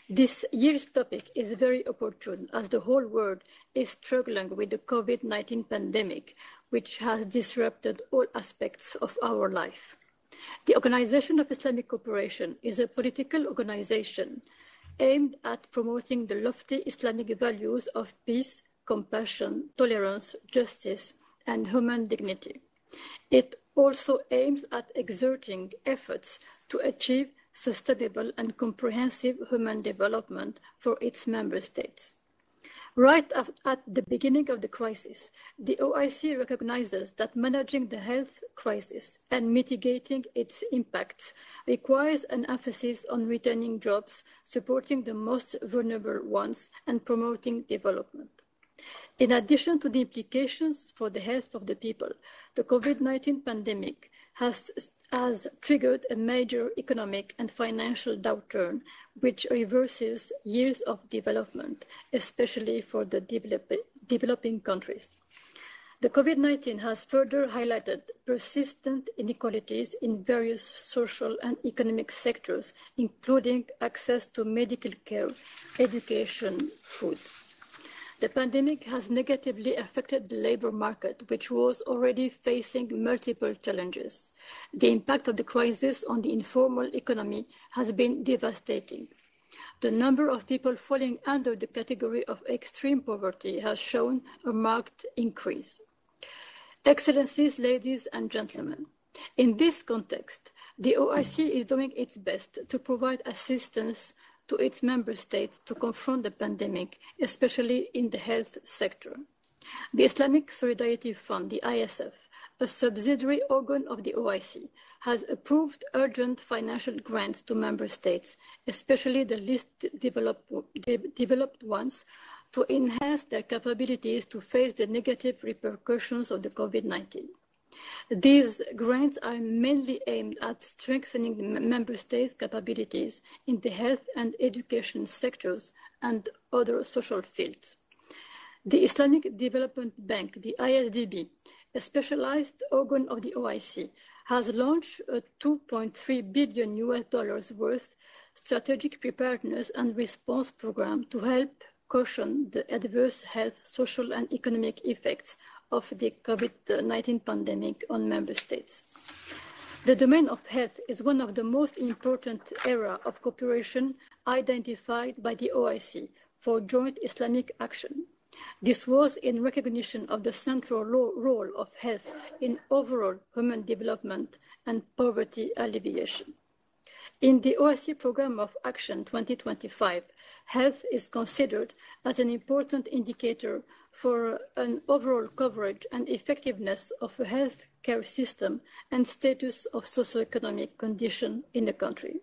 This year's topic is very opportune as the whole world is struggling with the COVID-19 pandemic, which has disrupted all aspects of our life. The Organization of Islamic Cooperation is a political organization aimed at promoting the lofty Islamic values of peace, compassion, tolerance, justice, and human dignity. It also aims at exerting efforts to achieve sustainable and comprehensive human development for its member states. Right at the beginning of the crisis, the OIC recognizes that managing the health crisis and mitigating its impacts requires an emphasis on retaining jobs, supporting the most vulnerable ones, and promoting development. In addition to the implications for the health of the people, the COVID-19 pandemic has triggered a major economic and financial downturn, which reverses years of development, especially for the developing countries. The COVID-19 has further highlighted persistent inequalities in various social and economic sectors, including access to medical care, education, food. The pandemic has negatively affected the labor market, which was already facing multiple challenges. The impact of the crisis on the informal economy has been devastating. The number of people falling under the category of extreme poverty has shown a marked increase. Excellencies, ladies and gentlemen, in this context, the OIC is doing its best to provide assistance to its member states to confront the pandemic, especially in the health sector. The Islamic Solidarity Fund, the ISF, a subsidiary organ of the OIC, has approved urgent financial grants to member states, especially the least developed ones, to enhance their capabilities to face the negative repercussions of the COVID-19. These grants are mainly aimed at strengthening the member states' capabilities in the health and education sectors and other social fields. The Islamic Development Bank, the ISDB, a specialized organ of the OIC, has launched a $2.3 billion worth strategic preparedness and response program to help cushion the adverse health, social, and economic effects of the COVID-19 pandemic on member states. The domain of health is one of the most important areas of cooperation identified by the OIC for joint Islamic action. This was in recognition of the central role of health in overall human development and poverty alleviation. In the OIC Programme of Action 2025, health is considered as an important indicator for an overall coverage and effectiveness of a health care system and status of socioeconomic condition in the country.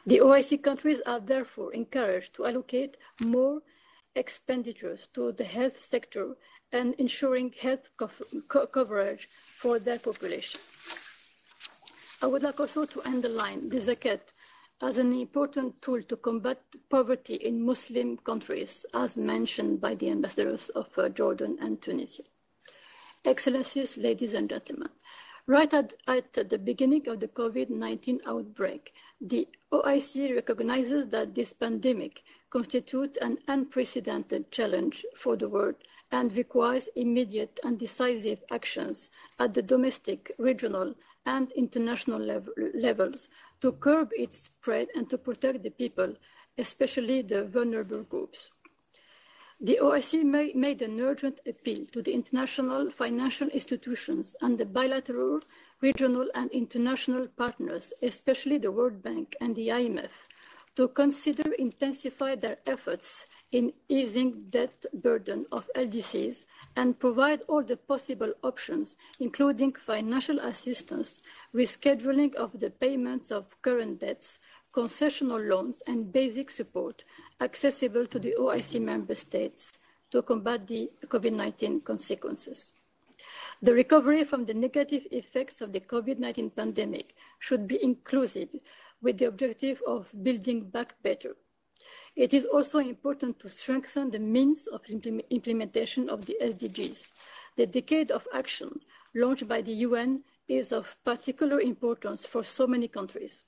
The OIC countries are therefore encouraged to allocate more expenditures to the health sector and ensuring health coverage for their population. I would like also to underline the Zakat as an important tool to combat poverty in Muslim countries, as mentioned by the ambassadors of Jordan and Tunisia. Excellencies, ladies and gentlemen, right at the beginning of the COVID-19 outbreak, the OIC recognizes that this pandemic constitutes an unprecedented challenge for the world and requires immediate and decisive actions at the domestic, regional, and international levels to curb its spread and to protect the people, especially the vulnerable groups. The OIC made an urgent appeal to the international financial institutions and the bilateral, regional, and international partners, especially the World Bank and the IMF, to consider intensify their efforts in easing debt burden of LDCs and provide all the possible options, including financial assistance, rescheduling of the payments of current debts, concessional loans, and basic support accessible to the OIC member states to combat the COVID-19 consequences. The recovery from the negative effects of the COVID-19 pandemic should be inclusive with the objective of building back better. It is also important to strengthen the means of implementation of the SDGs. The Decade of Action launched by the UN is of particular importance for so many countries.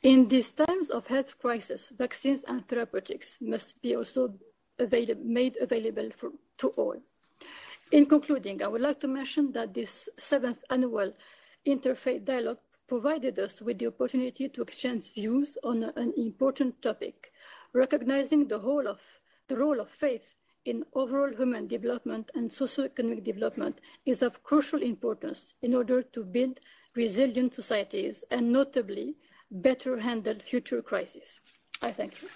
In these times of health crisis, vaccines and therapeutics must be also made available to all. In concluding, I would like to mention that this 7th annual Interfaith Dialogue provided us with the opportunity to exchange views on an important topic, recognizing the role of faith in overall human development and socioeconomic development is of crucial importance in order to build resilient societies and notably better handle future crises. I thank you.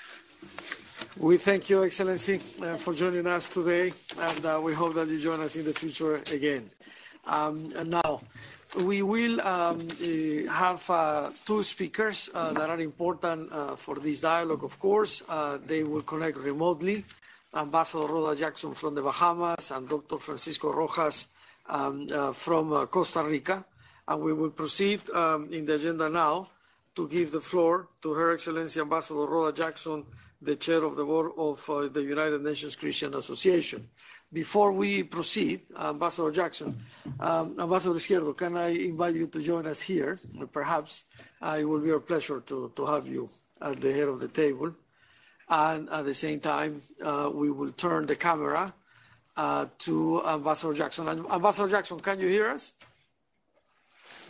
We thank you, Excellency, for joining us today, and we hope that you join us in the future again. And now, we will have two speakers that are important for this dialogue, of course. They will connect remotely. Ambassador Rhoda Jackson from the Bahamas and Dr. Francisco Rojas from Costa Rica. And we will proceed in the agenda now to give the floor to Her Excellency Ambassador Rhoda Jackson, the chair of the board of the United Nations Christian Association. Before we proceed, Ambassador Jackson, Ambassador Izquierdo, can I invite you to join us here? Perhaps it will be a pleasure to have you at the head of the table. And at the same time, we will turn the camera to Ambassador Jackson. Ambassador Jackson, can you hear us?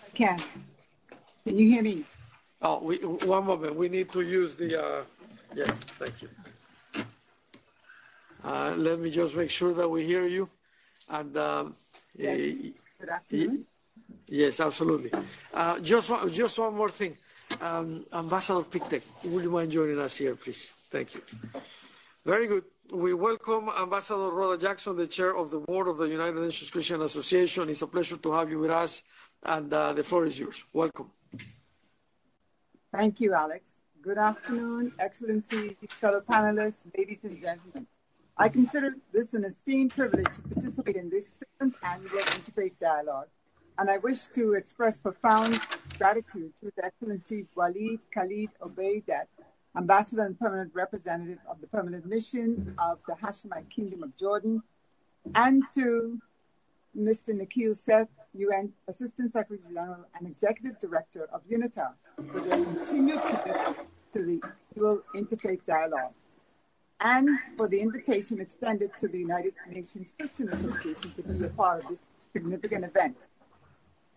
I can. Can you hear me? Oh, one moment. We need to use the... yes, thank you. Let me just make sure that we hear you. And yes. Good afternoon. Yes, absolutely. Just one more thing. Ambassador Pictet, would you mind joining us here, please? Thank you. Very good. We welcome Ambassador Rhoda Jackson, the chair of the board of the United Nations Christian Association. It's a pleasure to have you with us, and the floor is yours. Welcome. Thank you, Alex. Good afternoon, Excellencies, fellow panelists, ladies and gentlemen. I consider this an esteemed privilege to participate in this 7th annual Interfaith Dialogue, and I wish to express profound gratitude to His Excellency Walid, Khalid, Obeidat, Ambassador and Permanent Representative of the Permanent Mission of the Hashemite Kingdom of Jordan, and to Mr. Nikhil, Seth, UN Assistant Secretary General and Executive Director of UNITAR, for their continued commitment to the dual interfaith dialogue, and for the invitation extended to the United Nations Christian Association to be a part of this significant event.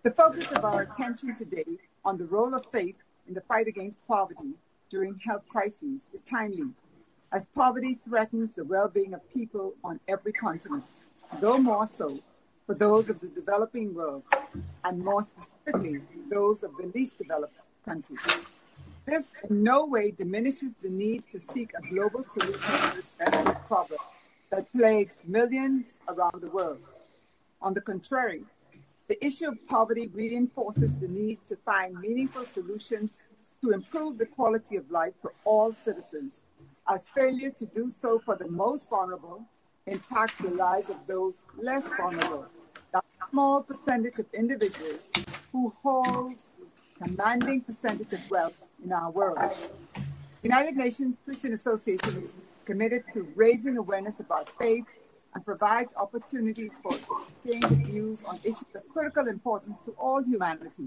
The focus of our attention today on the role of faith in the fight against poverty during health crises is timely, as poverty threatens the well-being of people on every continent, though more so for those of the developing world, and more specifically, those of the least developed countries. This in no way diminishes the need to seek a global solution to this vexing problem that plagues millions around the world. On the contrary, the issue of poverty reinforces the need to find meaningful solutions to improve the quality of life for all citizens, as failure to do so for the most vulnerable impacts the lives of those less vulnerable, that small percentage of individuals who hold a commanding percentage of wealth in our world. The United Nations Christian Association is committed to raising awareness about faith and provides opportunities for exchange of views on issues of critical importance to all humanity.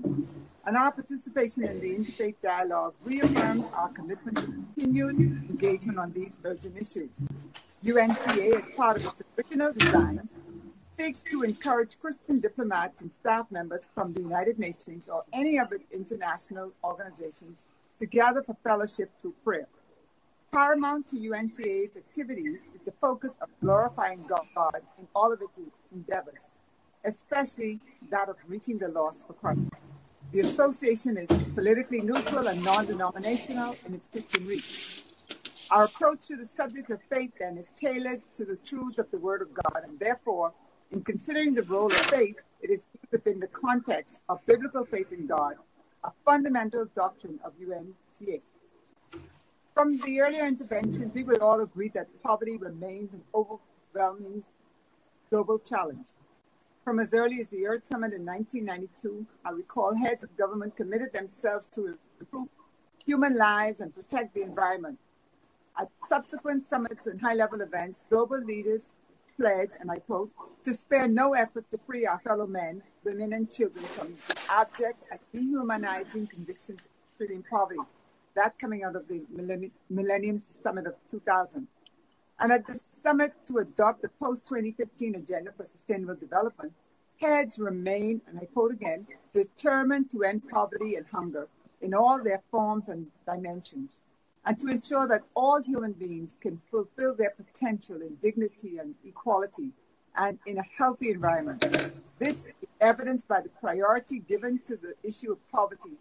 And our participation in the Interfaith Dialogue reaffirms our commitment to continued engagement on these urgent issues. UNCA, as part of its original design, seeks to encourage Christian diplomats and staff members from the United Nations or any of its international organizations to gather for fellowship through prayer. Paramount to UNCA's activities is the focus of glorifying God in all of its endeavors, especially that of reaching the lost for Christ. The association is politically neutral and non-denominational in its Christian reach. Our approach to the subject of faith, then, is tailored to the truths of the Word of God, and therefore, in considering the role of faith, it is within the context of biblical faith in God, a fundamental doctrine of UNCA. From the earlier interventions, we would all agree that poverty remains an overwhelming global challenge. From as early as the Earth Summit in 1992, I recall heads of government committed themselves to improve human lives and protect the environment. At subsequent summits and high-level events, global leaders pledged, and I quote, to spare no effort to free our fellow men, women, and children from the abject and dehumanizing conditions of extreme poverty. That coming out of the Millennium Summit of 2000. And at the summit to adopt the post-2015 Agenda for Sustainable Development, heads remain, and I quote again, determined to end poverty and hunger in all their forms and dimensions, and to ensure that all human beings can fulfill their potential in dignity and equality and in a healthy environment. This is evidenced by the priority given to the issue of poverty.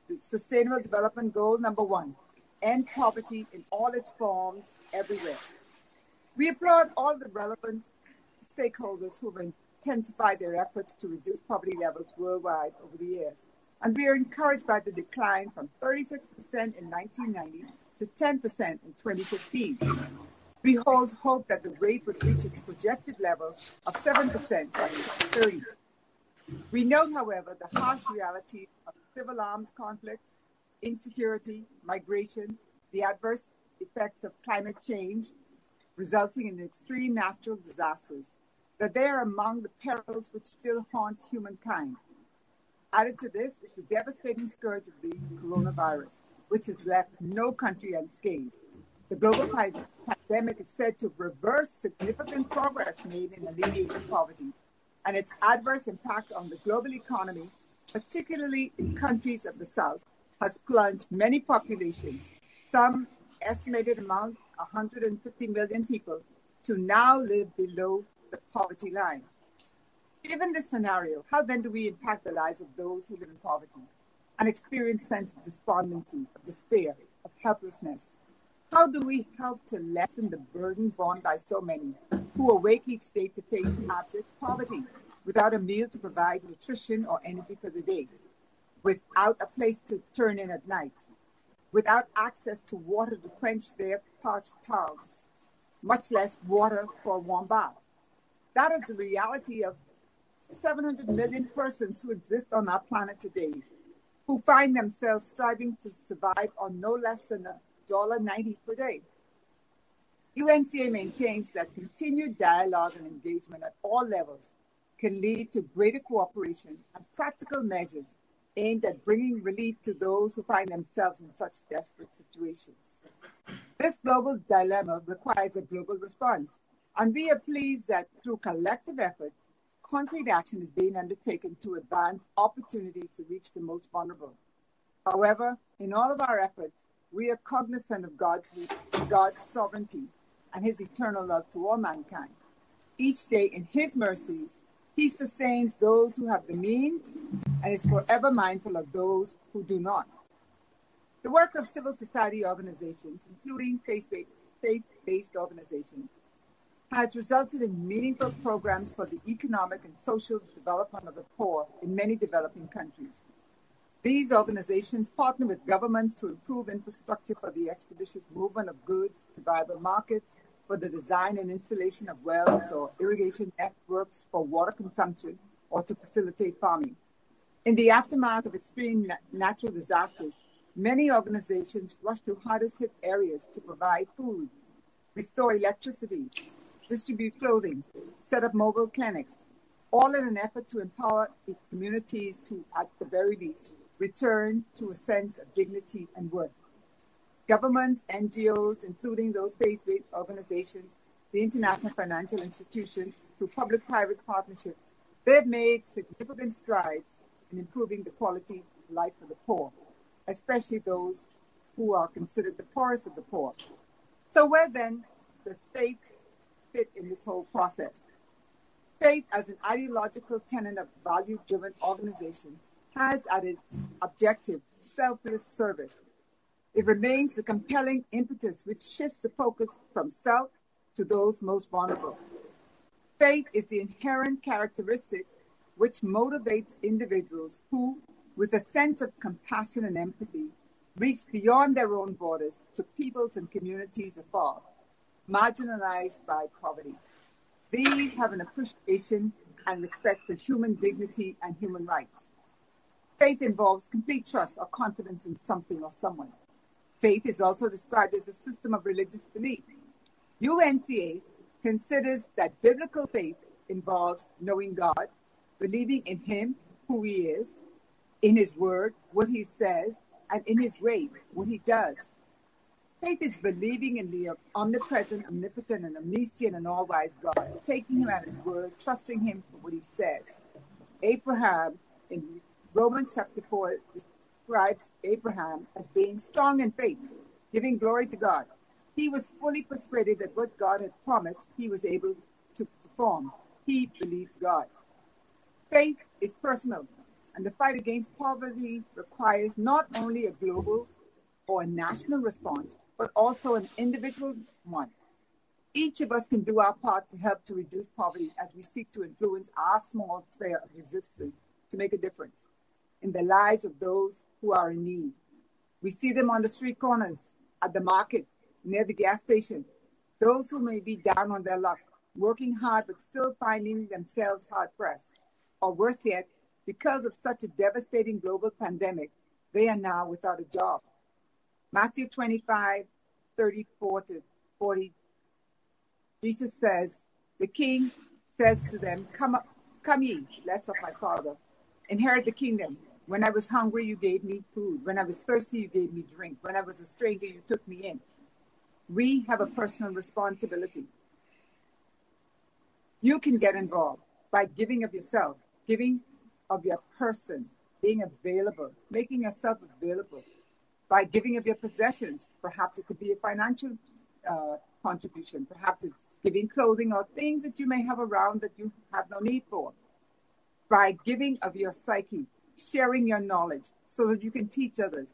The Sustainable Development Goal number 1, end poverty in all its forms everywhere. We applaud all the relevant stakeholders who have intensified their efforts to reduce poverty levels worldwide over the years. And we are encouraged by the decline from 36% in 1990 to 10% in 2015. We hold hope that the rate would reach its projected level of 7% by 2030. We know, however, the harsh reality of civil armed conflicts, insecurity, migration, the adverse effects of climate change, resulting in extreme natural disasters, that they are among the perils which still haunt humankind. Added to this is the devastating scourge of the coronavirus, which has left no country unscathed. The global pandemic is said to reverse significant progress made in alleviating poverty, and its adverse impact on the global economy, particularly in countries of the South, has plunged many populations, some estimated among 150 million people, to now live below the poverty line. Given this scenario, how then do we impact the lives of those who live in poverty? and experience a sense of despondency, of despair, of helplessness. How do we help to lessen the burden borne by so many who awake each day to face abject poverty, without a meal to provide nutrition or energy for the day, without a place to turn in at night, without access to water to quench their parched tongues, much less water for a warm bath? That is the reality of 700 million persons who exist on our planet today, who find themselves striving to survive on no less than $1.90 per day. UNCA maintains that continued dialogue and engagement at all levels can lead to greater cooperation and practical measures aimed at bringing relief to those who find themselves in such desperate situations. This global dilemma requires a global response, and we are pleased that through collective effort, concrete action is being undertaken to advance opportunities to reach the most vulnerable. However, in all of our efforts, we are cognizant of God's sovereignty and his eternal love to all mankind. Each day in his mercies, he sustains those who have the means and is forever mindful of those who do not. The work of civil society organizations, including faith-based organizations, has resulted in meaningful programs for the economic and social development of the poor in many developing countries. These organizations partner with governments to improve infrastructure for the expeditious movement of goods to viable markets, for the design and installation of wells or irrigation networks for water consumption, or to facilitate farming. In the aftermath of extreme natural disasters, many organizations rush to hardest hit areas to provide food, restore electricity, distribute clothing, set up mobile clinics, all in an effort to empower the communities to, at the very least, return to a sense of dignity and worth. Governments, NGOs, including those faith-based organizations, the international financial institutions, through public-private partnerships, they've made significant strides in improving the quality of life of the poor, especially those who are considered the poorest of the poor. So where then does faith fit in this whole process? Faith, as an ideological tenet of value-driven organization, has at its objective selfless service. It remains the compelling impetus which shifts the focus from self to those most vulnerable. Faith is the inherent characteristic which motivates individuals who, with a sense of compassion and empathy, reach beyond their own borders to peoples and communities afar, marginalized by poverty. These have an appreciation and respect for human dignity and human rights. Faith involves complete trust or confidence in something or someone. Faith is also described as a system of religious belief. UNCA considers that biblical faith involves knowing God, believing in him, who he is, in his word, what he says, and in his way, what he does. Faith is believing in the omnipresent, omnipotent, and omniscient and all-wise God, taking him at his word, trusting him for what he says. Abraham, in Romans chapter 4, describes Abraham as being strong in faith, giving glory to God. He was fully persuaded that what God had promised, he was able to perform. He believed God. Faith is personal, and the fight against poverty requires not only a global or a national response, but also an individual one. Each of us can do our part to help to reduce poverty as we seek to influence our small sphere of existence to make a difference in the lives of those who are in need. We see them on the street corners, at the market, near the gas station, those who may be down on their luck, working hard but still finding themselves hard-pressed. Or worse yet, because of such a devastating global pandemic, they are now without a job. Matthew 25:34-40, Jesus says, the king says to them, come ye, blessed of my Father, inherit the kingdom. When I was hungry, you gave me food. When I was thirsty, you gave me drink. When I was a stranger, you took me in. We have a personal responsibility. You can get involved by giving of yourself, giving of your person, being available, making yourself available, by giving of your possessions. Perhaps it could be a financial contribution. Perhaps it's giving clothing or things that you may have around that you have no need for. By giving of your psyche, sharing your knowledge so that you can teach others,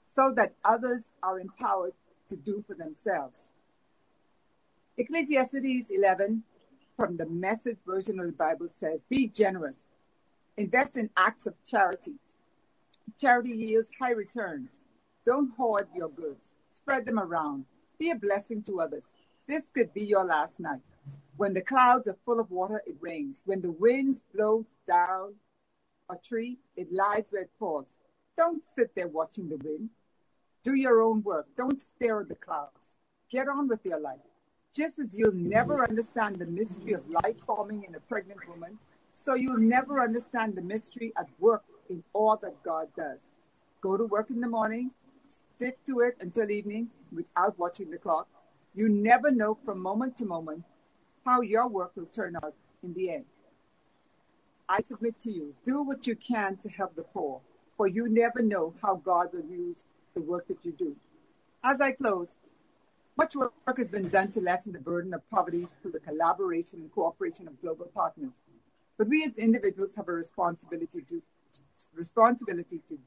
so that others are empowered to do for themselves. Ecclesiastes 11 from the Message version of the Bible says, be generous. Invest in acts of charity. Charity yields high returns. Don't hoard your goods. Spread them around. Be a blessing to others. This could be your last night. When the clouds are full of water, it rains. When the winds blow down a tree, it lies where it falls. Don't sit there watching the wind. Do your own work. Don't stare at the clouds. Get on with your life. Just as you'll never understand the mystery of life forming in a pregnant woman, so you'll never understand the mystery at work in all that God does. Go to work in the morning, stick to it until evening without watching the clock. You never know from moment to moment how your work will turn out in the end. I submit to you, do what you can to help the poor, for you never know how God will use the work that you do. As I close, much work has been done to lessen the burden of poverty through the collaboration and cooperation of global partners. But we as individuals have a responsibility to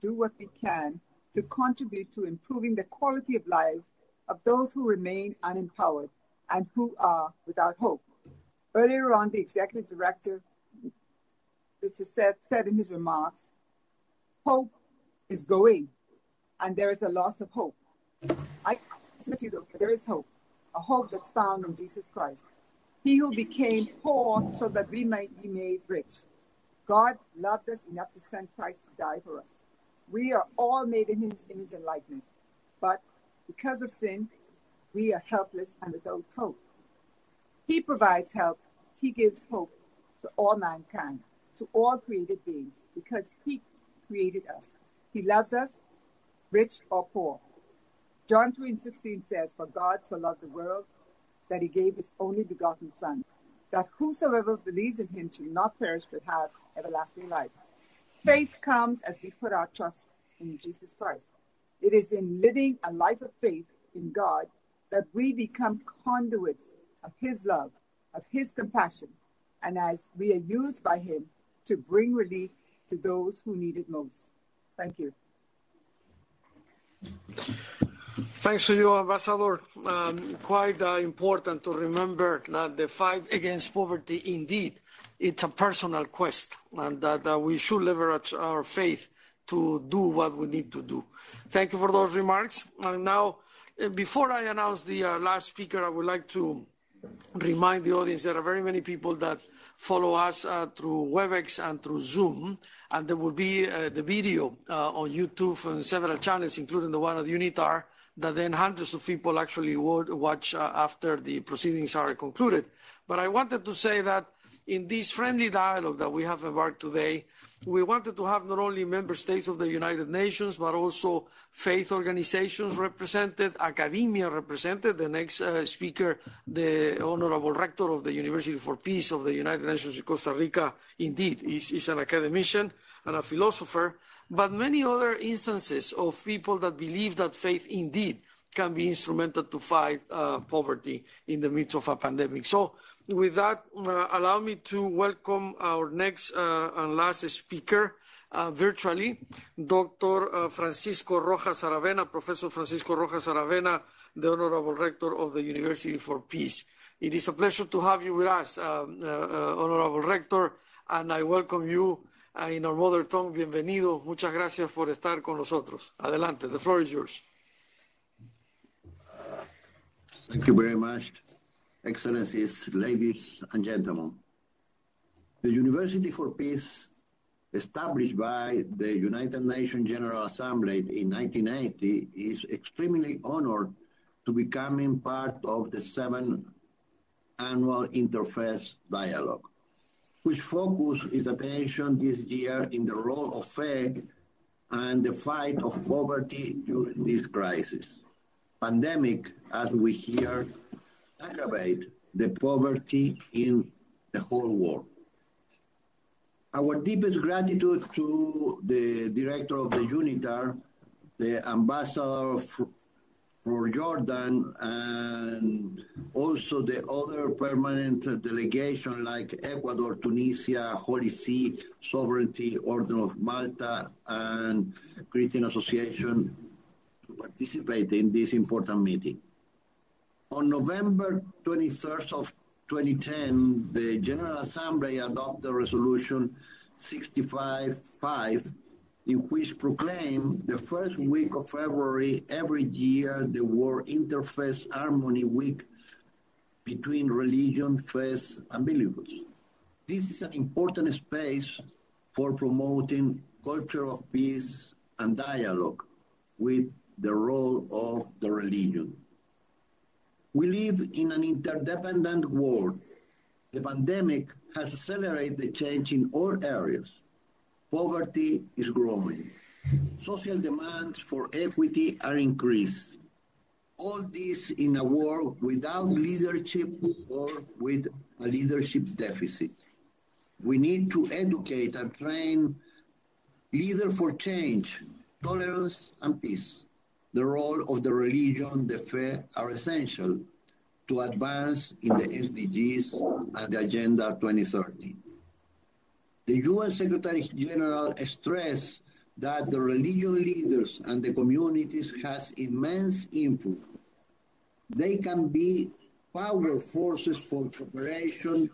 do what we can to contribute to improving the quality of life of those who remain unempowered and who are without hope. Earlier on, the executive director, Mr. Seth, said in his remarks, hope is going, and there is a loss of hope. I submit to you, though, there is hope, a hope that's found in Jesus Christ. He who became poor so that we might be made rich. God loved us enough to send Christ to die for us. We are all made in his image and likeness, but because of sin, we are helpless and without hope. He provides help. He gives hope to all mankind, to all created beings, because he created us. He loves us, rich or poor. John 3:16 says, for God so loved the world that he gave his only begotten Son, that whosoever believes in him shall not perish but have everlasting life. Faith comes as we put our trust in Jesus Christ. It is in living a life of faith in God that we become conduits of his love, of his compassion, and as we are used by him to bring relief to those who need it most. Thank you. Thanks to you, Ambassador. Quite important to remember that the fight against poverty, indeed, it's a personal quest, and that we should leverage our faith to do what we need to do. Thank you for those remarks. Now, before I announce the last speaker, I would like to remind the audience there are very many people that follow us through WebEx and through Zoom, and there will be the video on YouTube and several channels, including the one at UNITAR, that then hundreds of people actually would watch after the proceedings are concluded. But I wanted to say that in this friendly dialogue that we have embarked today, we wanted to have not only member states of the United Nations, but also faith organizations represented, academia represented. The next speaker, the Honorable Rector of the University for Peace of the United Nations in Costa Rica, indeed, is an academician and a philosopher, but many other instances of people that believe that faith indeed can be instrumental to fight poverty in the midst of a pandemic. So with that, allow me to welcome our next and last speaker virtually, Dr. Francisco Rojas Aravena, Professor Francisco Rojas Aravena, the Honorable Rector of the University for Peace. It is a pleasure to have you with us, Honorable Rector, and I welcome you in our mother tongue. Bienvenido. Muchas gracias por estar con nosotros. Adelante, the floor is yours. Thank you very much, Excellencies, ladies and gentlemen. The University for Peace, established by the United Nations General Assembly in 1980, is extremely honored to becoming part of the 7th Annual Interfaith Dialogue, which focused its attention this year in the role of faith and the fight of poverty during this crisis. Pandemic, as we hear, aggravate the poverty in the whole world. Our deepest gratitude to the director of the UNITAR, the ambassador for Jordan and also the other permanent delegation like Ecuador, Tunisia, Holy See, Sovereignty, Order of Malta, and Christian Association to participate in this important meeting. On November 23rd of 2010, the General Assembly adopted Resolution 65-5, in which proclaimed the first week of February every year the World Interfaith Harmony Week between religion, faith, and believers. This is an important space for promoting culture of peace and dialogue with the role of the religion. We live in an interdependent world. The pandemic has accelerated the change in all areas. Poverty is growing. Social demands for equity are increased. All this in a world without leadership or with a leadership deficit. We need to educate and train leaders for change, tolerance, and peace. The role of the religion, the faith are essential to advance in the SDGs and the Agenda 2030. The UN Secretary General stressed that the religious leaders and the communities has immense influence. They can be power forces for cooperation,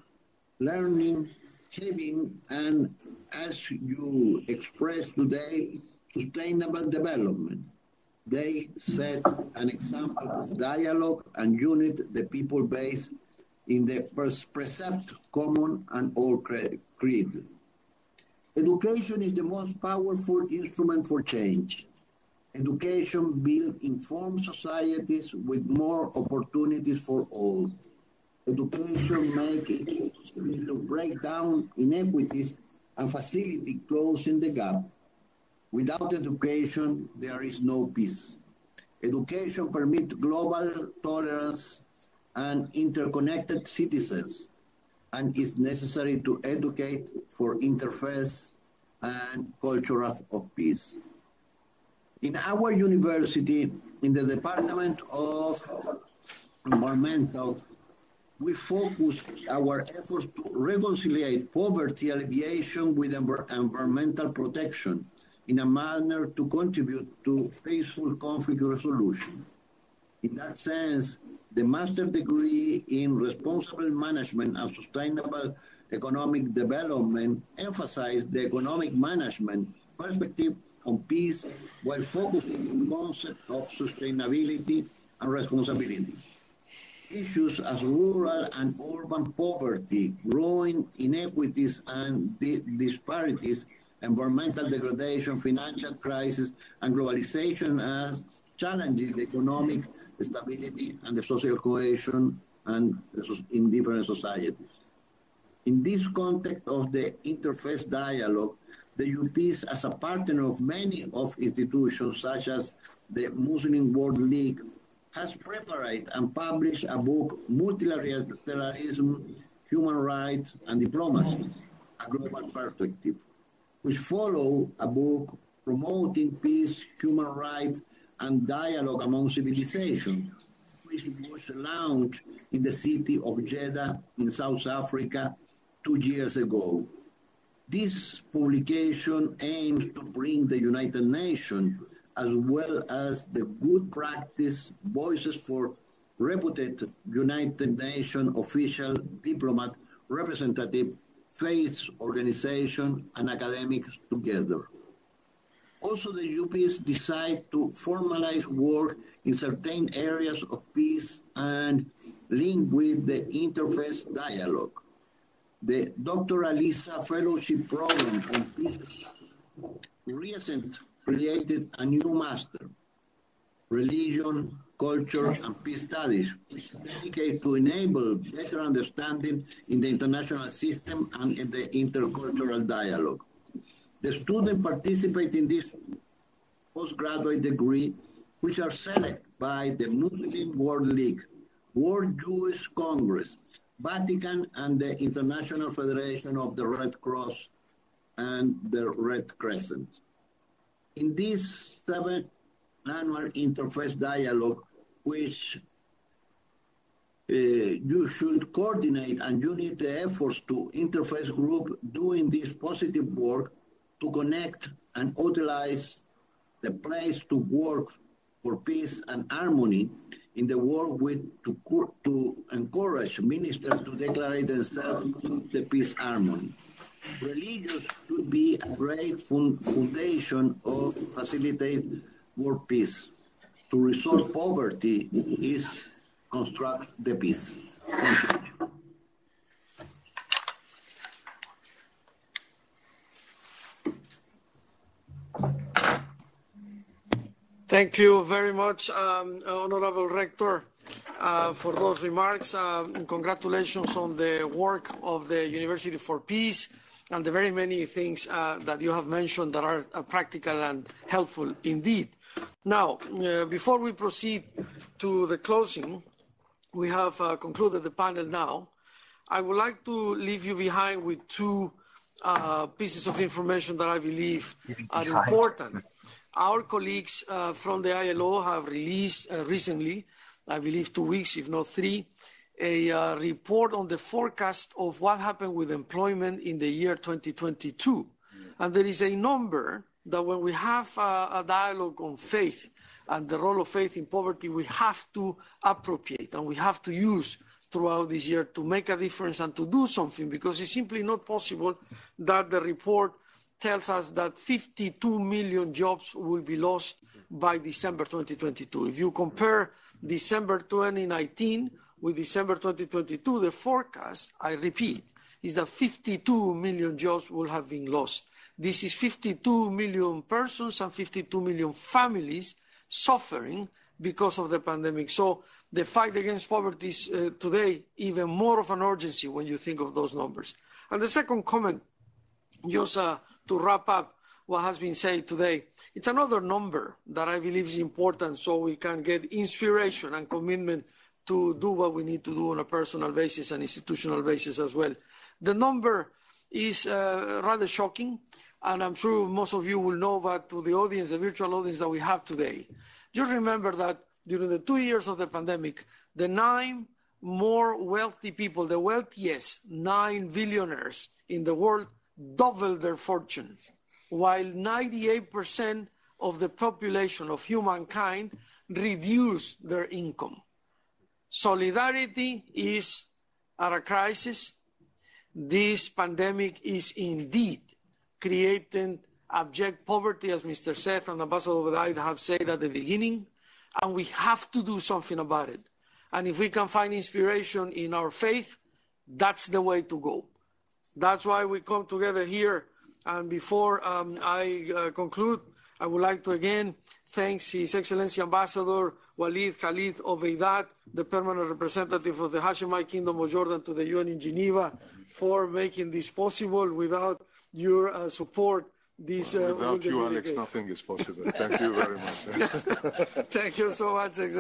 learning, having, and as you expressed today, sustainable development. They set an example of dialogue and unite the people based in the precept common and all creed. Education is the most powerful instrument for change. Education builds informed societies with more opportunities for all. Education makes it to break down inequities and facilitate closing the gap. Without education, there is no peace. Education permits global tolerance and interconnected citizens, and is necessary to educate for interfaith and culture of peace. In our university, in the Department of Environmental, we focus our efforts to reconcile poverty alleviation with environmental protection in a manner to contribute to peaceful conflict resolution. In that sense, the master degree in responsible management and sustainable economic development emphasizes the economic management perspective on peace while focusing on the concept of sustainability and responsibility. Issues as rural and urban poverty, growing inequities and disparities, environmental degradation, financial crisis, and globalization as challenging the economic stability and the social cohesion and in different societies. In this context of the interfaith dialogue, the UPs, as a partner of many of institutions such as the Muslim World League, has prepared and published a book, Multilateralism, Human Rights and Diplomacy, a Global Perspective, which follow a book promoting peace, human rights, and dialogue among civilizations, which was launched in the city of Jeddah in South Africa 2 years ago. This publication aims to bring the United Nations as well as the good practice voices for reputed United Nations official, diplomat, representative, faith organization, and academics together. Also, the UPs decide to formalize work in certain areas of peace and link with the interfaith dialogue. The Dr. Alisa Fellowship Program on Peace recently created a new master, Religion, Culture, and Peace Studies, which is dedicated to enable better understanding in the international system and in the intercultural dialogue. The students participate in this postgraduate degree, which are selected by the Muslim World League, World Jewish Congress, Vatican, and the International Federation of the Red Cross and the Red Crescent. In this 7th annual interfaith dialogue, which you should coordinate and unite the efforts to interfaith group doing this positive work to connect and utilize the place to work for peace and harmony in the world with to encourage ministers to declare themselves the peace harmony. Religions should be a great foundation of facilitate world peace. To resolve poverty is construct the peace. Thank you. Thank you very much, Honorable Rector, for those remarks. Congratulations on the work of the University for Peace and the very many things that you have mentioned that are practical and helpful indeed. Now, before we proceed to the closing, we have concluded the panel now. I would like to leave you behind with two pieces of information that I believe are important. Our colleagues from the ILO have released recently, I believe 2 weeks, if not 3, a report on the forecast of what happened with employment in the year 2022. And there is a number that when we have a dialogue on faith and the role of faith in poverty, we have to appropriate and we have to use throughout this year to make a difference and to do something, because it's simply not possible that the report tells us that 52 million jobs will be lost by December 2022. If you compare December 2019 with December 2022, the forecast, I repeat, is that 52 million jobs will have been lost. This is 52 million persons and 52 million families suffering because of the pandemic. So the fight against poverty is today even more of an urgency when you think of those numbers. And the second comment, just to wrap up what has been said today, it's another number that I believe is important so we can get inspiration and commitment to do what we need to do on a personal basis and institutional basis as well. The number is rather shocking, and I'm sure most of you will know, but to the audience, the virtual audience that we have today, just remember that during the 2 years of the pandemic, the 9 more wealthy people, the wealthiest 9 billionaires in the world, doubled their fortune, while 98% of the population of humankind reduced their income. Solidarity is at a crisis. This pandemic is indeed creating abject poverty, as Mr. Seth and Ambassador Obeidat have said at the beginning, and we have to do something about it. And if we can find inspiration in our faith, that's the way to go. That's why we come together here. And before I conclude, I would like to again thank His Excellency Ambassador Walid, Khalid, Obeidat, the permanent representative of the Hashemite Kingdom of Jordan to the UN in Geneva, for making this possible. Without your support, this without you, Alex, nothing is possible. Thank you very much. Thank you so much, Excellency.